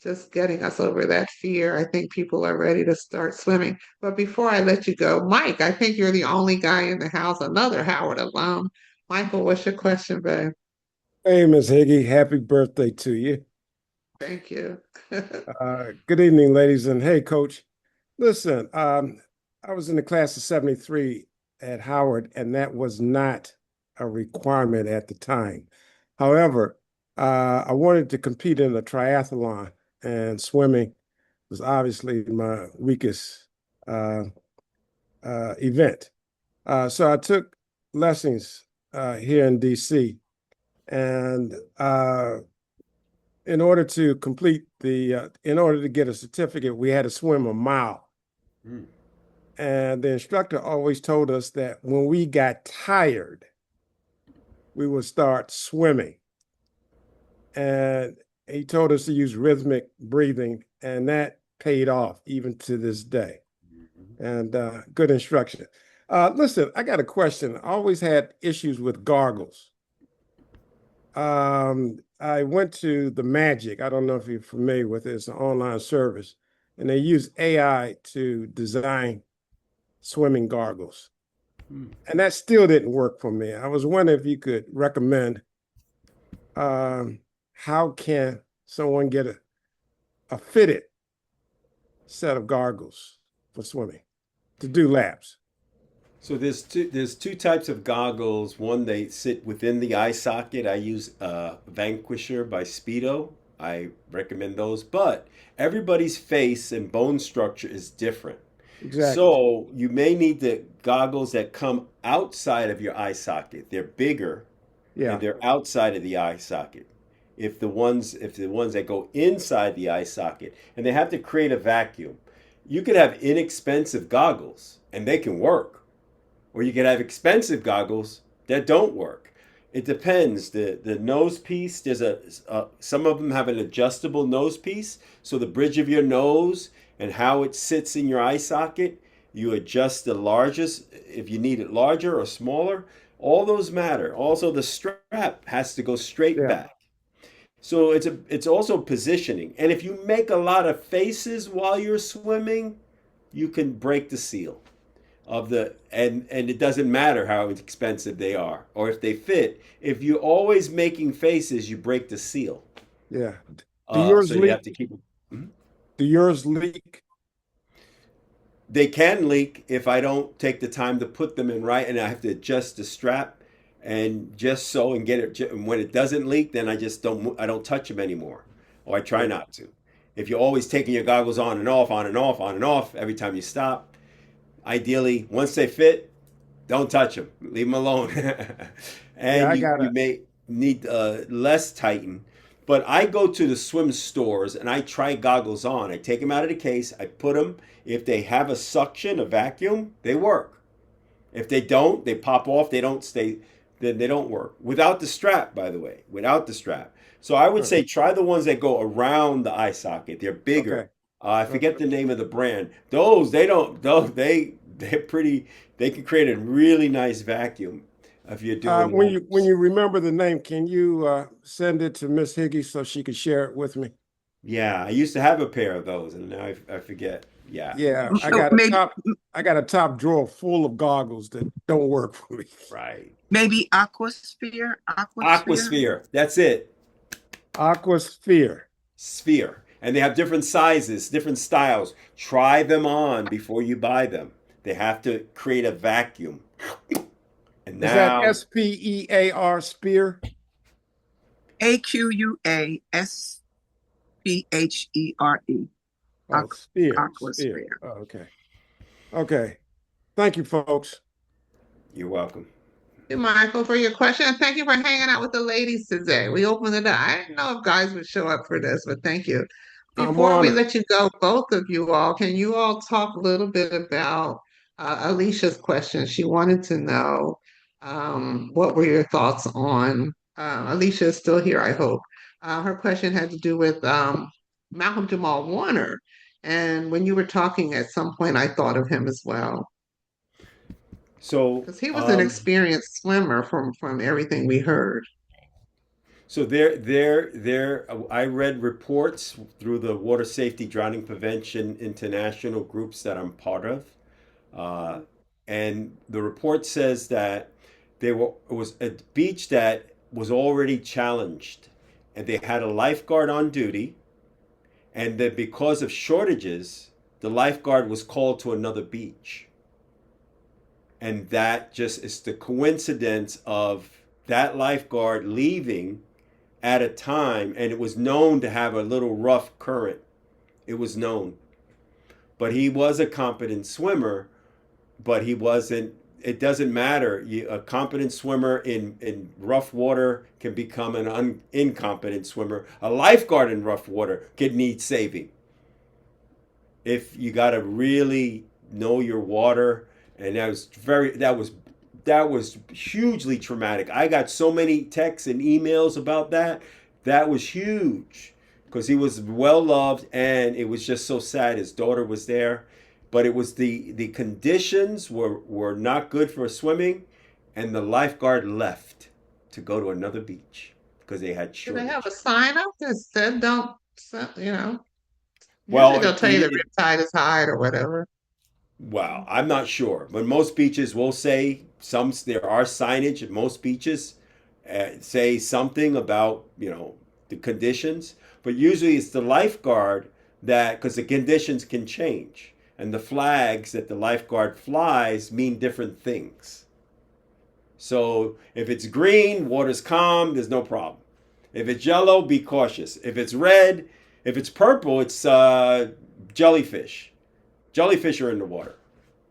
just getting us over that fear. I think people are ready to start swimming. But before I let you go, Mike, I think you're the only guy in the house, another Howard alum. Michael, what's your question, babe? Hey, Miss Higgy, happy birthday to you. Thank you. Good evening, ladies. And hey, Coach, listen, I was in the class of 73 at Howard, and that was not a requirement at the time. However, I wanted to compete in a triathlon, and swimming was obviously my weakest event. So I took lessons here in DC, and in order to get a certificate, we had to swim a mile. And the instructor always told us that when we got tired, we would start swimming. And he told us to use rhythmic breathing, and that paid off even to this day. And good instruction. Listen, I got a question. I always had issues with goggles. I went to the Magic. I don't know if you're familiar with it. It's an online service, and they use AI to design swimming goggles. And that still didn't work for me. I was wondering if you could recommend how can someone get a fitted set of goggles for swimming to do laps? So there's two types of goggles. One, they sit within the eye socket. I use Vanquisher by Speedo. I recommend those, but everybody's face and bone structure is different. Exactly. So you may need the goggles that come outside of your eye socket. They're bigger, and they're outside of the eye socket. If the ones that go inside the eye socket, and they have to create a vacuum. You could have inexpensive goggles, and they can work, or you could have expensive goggles that don't work. It depends. The nose piece, there's some of them have an adjustable nose piece, so the bridge of your nose and how it sits in your eye socket, you adjust the largest if you need it larger or smaller. All those matter. Also, the strap has to go straight back. So it's also positioning. And if you make a lot of faces while you're swimming, you can break the seal of and it doesn't matter how expensive they are or if they fit. If you're always making faces, you break the seal. Yeah. Do yours so leak? You have to keep them. Do yours leak? They can leak if I don't take the time to put them in right, and I have to adjust the strap and just so and get it. And when it doesn't leak, then I don't touch them anymore, or I try not to. If you're always taking your goggles on and off, on and off, on and off every time you stop, ideally once they fit, don't touch them, leave them alone. And you may need less tighten. But I go to the swim stores and I try goggles on. I take them out of the case. I put them. If they have a suction, a vacuum, they work. If they don't, they pop off. They don't stay. Then they don't work. Without the strap, by the way. Without the strap. So I would say try the ones that go around the eye socket. They're bigger. I forget the name of the brand. Those they don't. They're pretty. They can create a really nice vacuum if you're doing. When you remember the name, can you send it to Miss Higgy so she could share it with me? Yeah, I used to have a pair of those, and now I forget. Yeah. Yeah, Sure. I got a top drawer full of goggles that don't work for me. Right. Maybe Aquasphere. Aquasphere. That's it. Aquasphere. Sphere. And they have different sizes, different styles. Try them on before you buy them. They have to create a vacuum. And Is that SPEAR spear? AQUASPHERE. Oh, sphere. Aquasphere. Oh, okay. Okay. Thank you, folks. You're welcome. Thank you, Michael, for your question. And thank you for hanging out with the ladies today. We opened it up. I didn't know if guys would show up for this, but thank you. Before we let you go, both of you all, can you all talk a little bit about Alicia's question? She wanted to know what were your thoughts on, Alicia is still here, I hope. Her question had to do with Malcolm Jamal Warner. And when you were talking at some point, I thought of him as well. So, because he was an experienced swimmer from everything we heard. So I read reports through the Water Safety Drowning Prevention International groups that I'm part of, and the report says that it was a beach that was already challenged, and they had a lifeguard on duty, and that because of shortages, the lifeguard was called to another beach. And that just is the coincidence of that lifeguard leaving at a time, and it was known to have a little rough current. It was known. But he was a competent swimmer, but he wasn't, it doesn't matter. A competent swimmer in rough water can become an incompetent swimmer. A lifeguard in rough water can need saving. If you got to really know your water, and that was hugely traumatic. I got so many texts and emails about that. That was huge because he was well loved, and it was just so sad. His daughter was there, but it was the conditions were not good for swimming, and the lifeguard left to go to another beach because they had shortage. Do they have a sign up that said don't, Well, usually they'll tell you the riptide is high or whatever. Well, I'm not sure, but most beaches will say there are signage at most beaches say something about the conditions, but usually it's the lifeguard because the conditions can change, and the flags that the lifeguard flies mean different things. So if it's green, water's calm, there's no problem. If it's yellow, be cautious. If it's red, if it's purple, it's jellyfish. Jellyfish are in the water,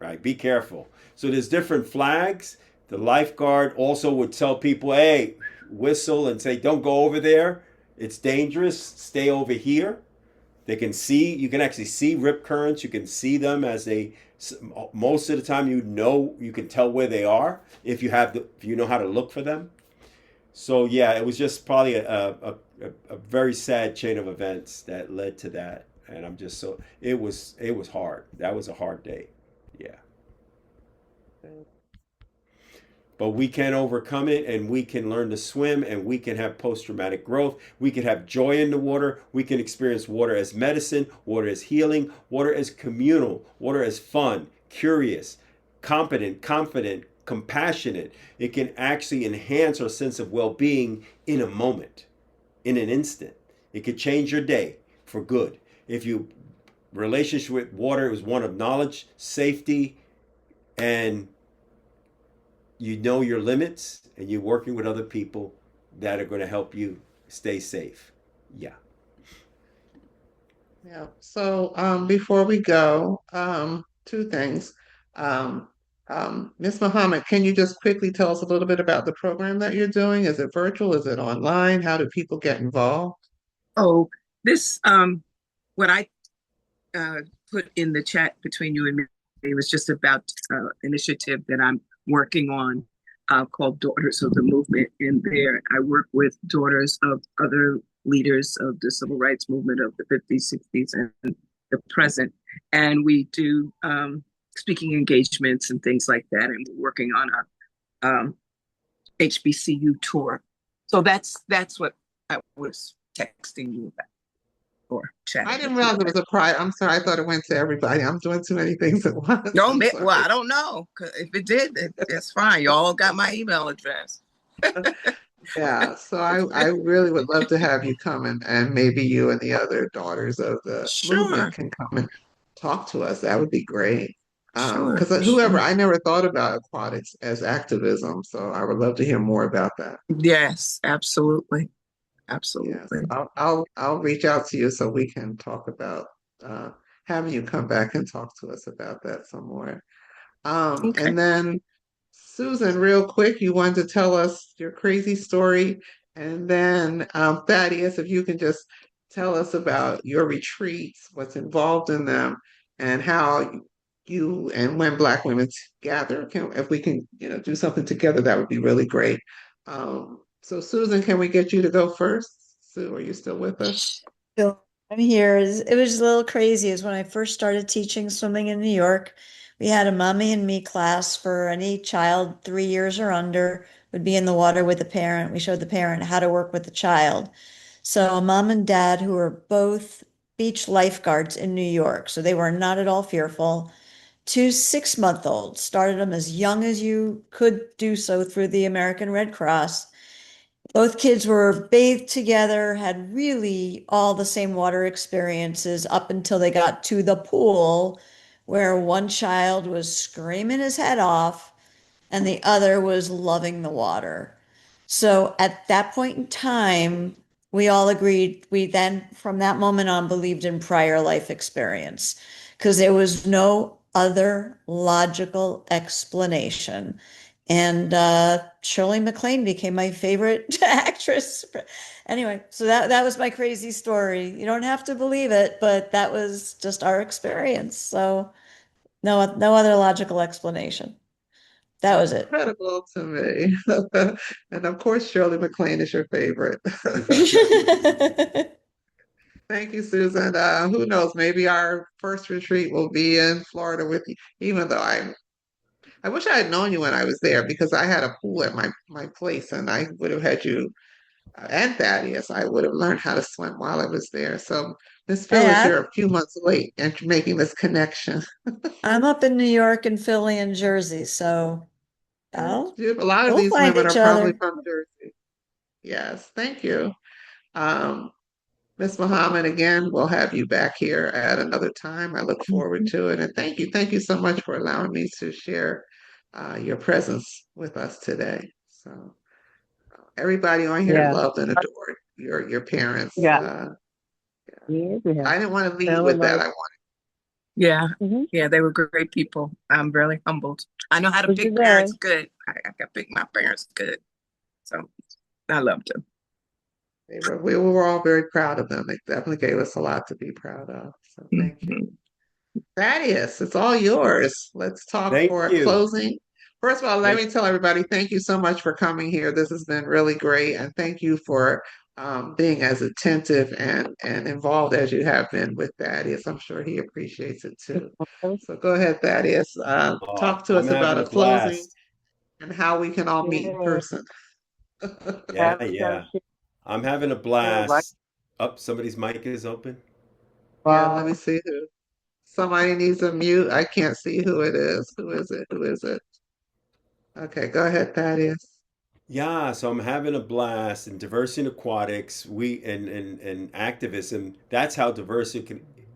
right? Be careful. So there's different flags. The lifeguard also would tell people, hey, whistle and say, don't go over there. It's dangerous. Stay over here. They can see, you can actually see rip currents. You can see them most of the time you can tell where they are if you know how to look for them. So yeah, it was just probably a very sad chain of events that led to that. And I'm just it was hard. That was a hard day. Yeah. But we can overcome it, and we can learn to swim, and we can have post-traumatic growth. We can have joy in the water. We can experience water as medicine, water as healing, water as communal, water as fun, curious, competent, confident, compassionate. It can actually enhance our sense of well-being in a moment, in an instant. It could change your day for good. If your relationship with water is one of knowledge, safety, and you know your limits, and you're working with other people that are going to help you stay safe. Yeah. Yeah. So before we go, two things. Ms. Muhammad, can you just quickly tell us a little bit about the program that you're doing? Is it virtual? Is it online? How do people get involved? Oh, this what I put in the chat between you and me, it was just about initiative that I'm working on called Daughters of the Movement. And there I work with daughters of other leaders of the civil rights movement of the 50s, 60s, and the present. And we do speaking engagements and things like that. And we're working on a HBCU tour. So that's what I was texting you about or chatting. I didn't realize it was a pride. I'm sorry. I thought it went to everybody. I'm doing too many things at once. No, well, I don't know. If it did, it's fine. Y'all got my email address. Yeah, so I really would love to have you come and maybe you and the other daughters of the movement can come and talk to us. That would be great. Because whoever, I never thought about aquatics as activism, so I would love to hear more about that. Yes, absolutely. Yes, Absolutely. I'll reach out to you so we can talk about having you come back and talk to us about that some more. Okay. And then Susan, real quick, you wanted to tell us your crazy story. And then Thaddeus, if you can just tell us about your retreats, what's involved in them, and how you and when Black women gather. If we can, do something together, that would be really great. So Susan, can we get you to go first? Sue, are you still with us? So I'm here. It was a little crazy. Is when I first started teaching swimming in New York. We had a mommy and me class for any child 3 years or under would be in the water with the parent. We showed the parent how to work with the child. So a mom and dad who were both beach lifeguards in New York. So they were not at all fearful. 2 6-month-olds, started them as young as you could do so through the American Red Cross. Both kids were bathed together, had really all the same water experiences up until they got to the pool, where one child was screaming his head off and the other was loving the water. So at that point in time, we all agreed, we then, from that moment on, believed in prior life experience because there was no other logical explanation. And Shirley MacLaine became my favorite actress. Anyway, so that was my crazy story. You don't have to believe it, but that was just our experience. So no other logical explanation. That was it. Incredible to me. And of course, Shirley MacLaine is your favorite. Thank you, Susan. Who knows? Maybe our first retreat will be in Florida with you, even though I wish I had known you when I was there because I had a pool at my place and I would have had you and Thaddeus. I would have learned how to swim while I was there. So, Miss Phyllis, you're a few months late and making this connection. I'm up in New York and Philly and Jersey, so A lot of we'll these find women are each probably other. from Jersey. Yes, thank you. Um, Ms. Muhammad, again, we'll have you back here at another time. I look forward to it. And thank you so much for allowing me to share your presence with us today. So everybody on here loved and adored your parents. I didn't want to leave with that. I wanted. Yeah, they were great people. I'm really humbled. I know how to pick parents good. I can pick my parents good. So I loved them. We were all very proud of them. They definitely gave us a lot to be proud of. So thank you. Thaddeus, it's all yours. Let's talk for a closing. First of all, let me tell everybody, thank you so much for coming here. This has been really great. And thank you for being as attentive and involved as you have been with Thaddeus. I'm sure he appreciates it too. So go ahead, Thaddeus. Talk to us about a closing and how we can all meet in person. Yeah. I'm having a blast. Somebody's mic is open. Yeah, let me see who. Somebody needs a mute. I can't see who it is. Who is it? Who is it? Okay, go ahead, Thaddeus. Yeah, so I'm having a blast in diversity in aquatics. We and activism. That's how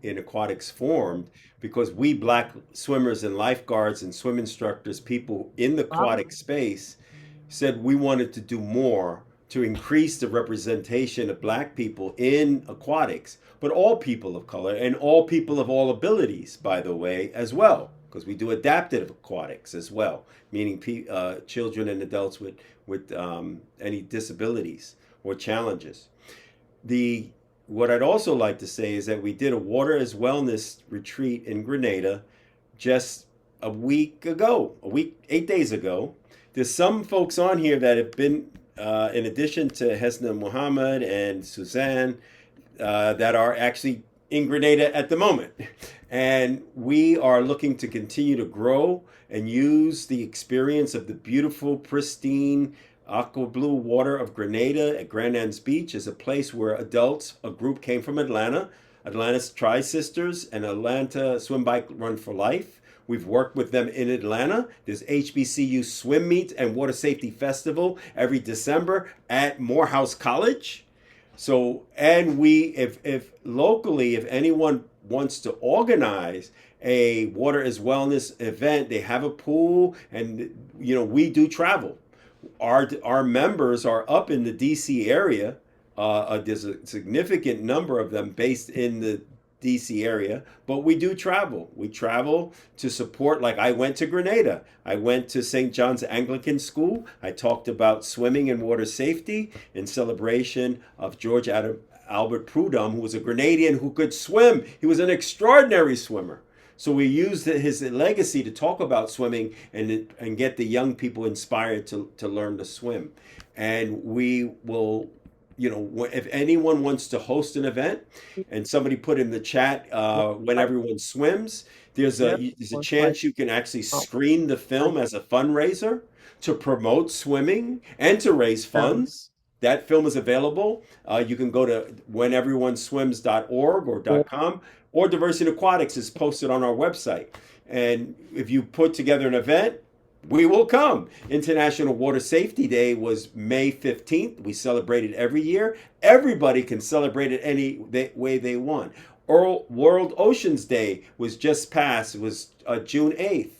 in aquatics formed because we Black swimmers and lifeguards and swim instructors, people in the aquatic space, said we wanted to do more to increase the representation of Black people in aquatics, but all people of color and all people of all abilities, by the way, as well, because we do adaptive aquatics as well, meaning children and adults with any disabilities or challenges. What I'd also like to say is that we did a water as wellness retreat in Grenada just 8 days ago. There's some folks on here that have been, in addition to Hesna Muhammad and Suzanne, that are actually in Grenada at the moment. And we are looking to continue to grow and use the experience of the beautiful, pristine, aqua blue water of Grenada at Grand Anse Beach as a place where adults, a group came from Atlanta, Atlanta's Tri Sisters and Atlanta Swim Bike Run for Life. We've worked with them in Atlanta. There's HBCU Swim Meet and Water Safety Festival every December at Morehouse College. So, and if locally, if anyone wants to organize a water is wellness event, they have a pool, and we do travel. Our members are up in the DC area. There's a significant number of them based in the DC area, but we do travel. We travel to support, like I went to Grenada. I went to St. John's Anglican School. I talked about swimming and water safety in celebration of George Albert Prudhomme, who was a Grenadian who could swim. He was an extraordinary swimmer. So we used his legacy to talk about swimming and get the young people inspired to learn to swim. And we will, if anyone wants to host an event, and somebody put in the chat when everyone swims, there's a chance you can actually screen the film as a fundraiser to promote swimming and to raise funds. That film is available. You can go to wheneveryone.swims.org or .com, or Diversity in Aquatics is posted on our website. And if you put together an event, we will come. International Water Safety Day was May 15th. We celebrate it every year. Everybody can celebrate it any way they want. World Oceans Day was just passed. It was June 8th.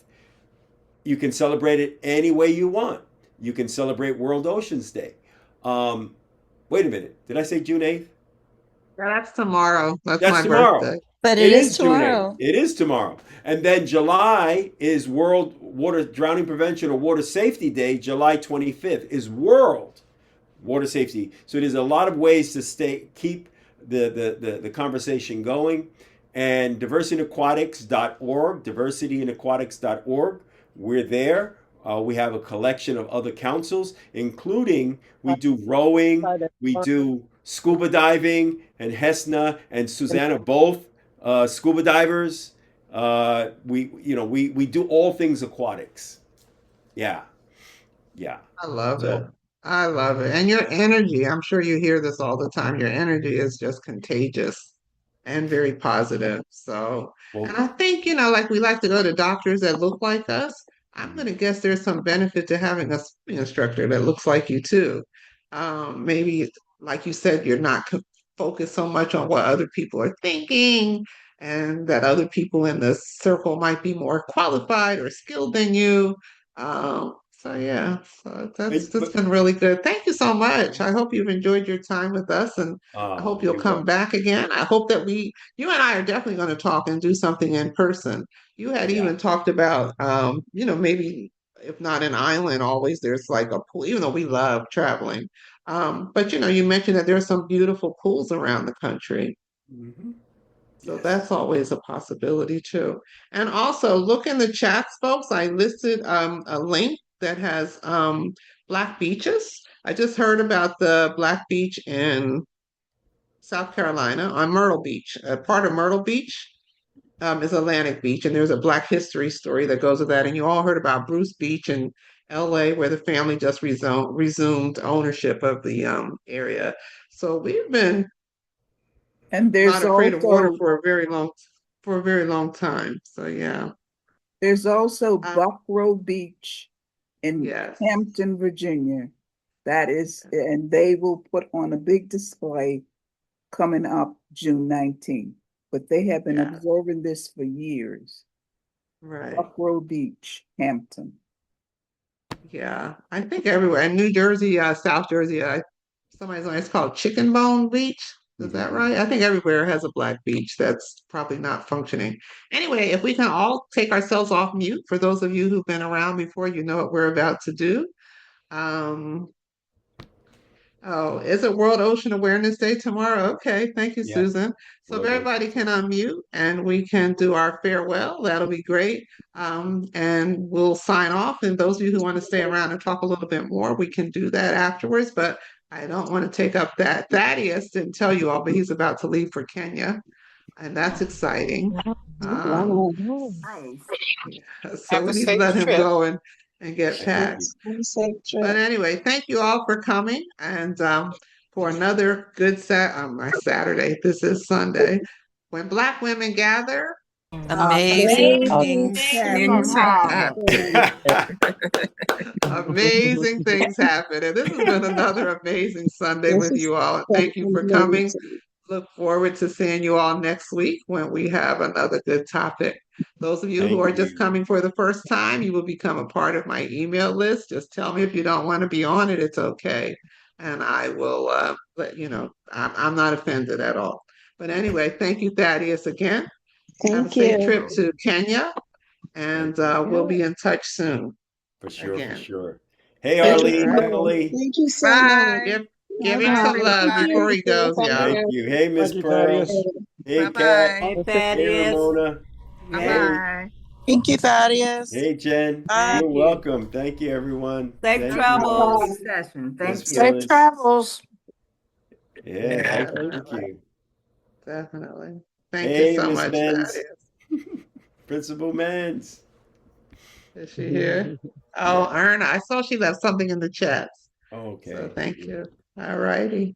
You can celebrate it any way you want. You can celebrate World Oceans Day. Wait a minute. Did I say June 8th? Yeah, that's tomorrow. That's my tomorrow. Birthday. But it is tomorrow. It is tomorrow. And then July is World Water Drowning Prevention or Water Safety Day. July 25th is World Water Safety. So there's a lot of ways to keep the conversation going. And diversityaquatics.org, diversityaquatics.org. We're there. We have a collection of other councils, including we do rowing, we do scuba diving, and Hesna and Susanna both scuba divers. We do all things aquatics. Yeah. I love it. I love it. And your energy, I'm sure you hear this all the time. Your energy is just contagious and very positive. So, and I think, like we like to go to doctors that look like us. I'm going to guess there's some benefit to having a swimming instructor that looks like you too. Maybe, like you said, you're not focused so much on what other people are thinking, and that other people in the circle might be more qualified or skilled than you. So that's been really good. Thank you so much. I hope you've enjoyed your time with us, and I hope you'll come back again. I hope that you and I are definitely going to talk and do something in person. You had even talked about, maybe if not an island, always there's like a pool, even though we love traveling. But you mentioned that there's some beautiful pools around the country. Mm-hmm. So that's always a possibility too. And also look in the chats, folks. I listed a link that has black beaches. I just heard about the black beach in South Carolina on Myrtle Beach. Part of Myrtle Beach is Atlantic Beach, and there's a Black history story that goes with that. And you all heard about Bruce Beach in LA, where the family just resumed ownership of the area. So we've been not afraid of water for a very long time. So yeah. There's also Buckrow Beach in Hampton, Virginia. And they will put on a big display coming up June 19th. But they have been observing this for years. Right. Buckrow Beach, Hampton. Yeah, I think everywhere. In New Jersey, South Jersey, it's called Chicken Bone Beach. Is that right? I think everywhere has a black beach that's probably not functioning. Anyway, if we can all take ourselves off mute, for those of you who've been around before, you know what we're about to do. Is it World Ocean Awareness Day tomorrow? Okay, thank you, Susan. So if everybody can unmute and we can do our farewell, that'll be great. And we'll sign off. And those of you who want to stay around and talk a little bit more, we can do that afterwards. But I don't want to take up that. Thaddeus didn't tell you all, but he's about to leave for Kenya. and that's exciting. Wow. So Have we a need to safe let him trip. go and get Thank packed. you. Have a safe But trip. anyway, thank you all for coming and for another good my Saturday. This is Sunday. When Black women gather, Amazing Things things happen. amazing things happen. And this has been another amazing Sunday This with is you all. And been thank you for coming. amazing. Look forward to seeing you all next week when we have another good topic. Those of you who Thank are just you. coming for the first time, you will become a part of my email list. Just tell me if you don't want to be on it, it's okay. And I will let you know. I'm not offended at all. But anyway, thank you, Thaddeus, again. Have a Thank safe you. trip to Kenya, and Thank you. we'll be in touch soon For sure, for again. sure. Hey, Thank All Arlene, right. you. Emily. Thank you so much. Bye. Give him Bye-bye. some love Thank before you. he goes, y'all. Thank you. Hey, Miss Thank you, Pearl. Thaddeus. Hey, Kat. Bye-bye. Hey, Hey, Thaddeus. Ramona. Hey, Bye-bye. Thank you, Thaddeus. hey, Jen. Bye. You're Thank you. welcome. Thank you, everyone. Safe Thank you, travels. Bye-bye. Good session. Miss Thank you. Safe Phyllis. travels. Yeah, thank Definitely. you. Definitely. Thank you Hey, so Miss much, Menz. Thaddeus. Principal Menz. Is she here? Yeah. Oh, Erna, I saw she left something in the chat. So Okay. thank you. All righty.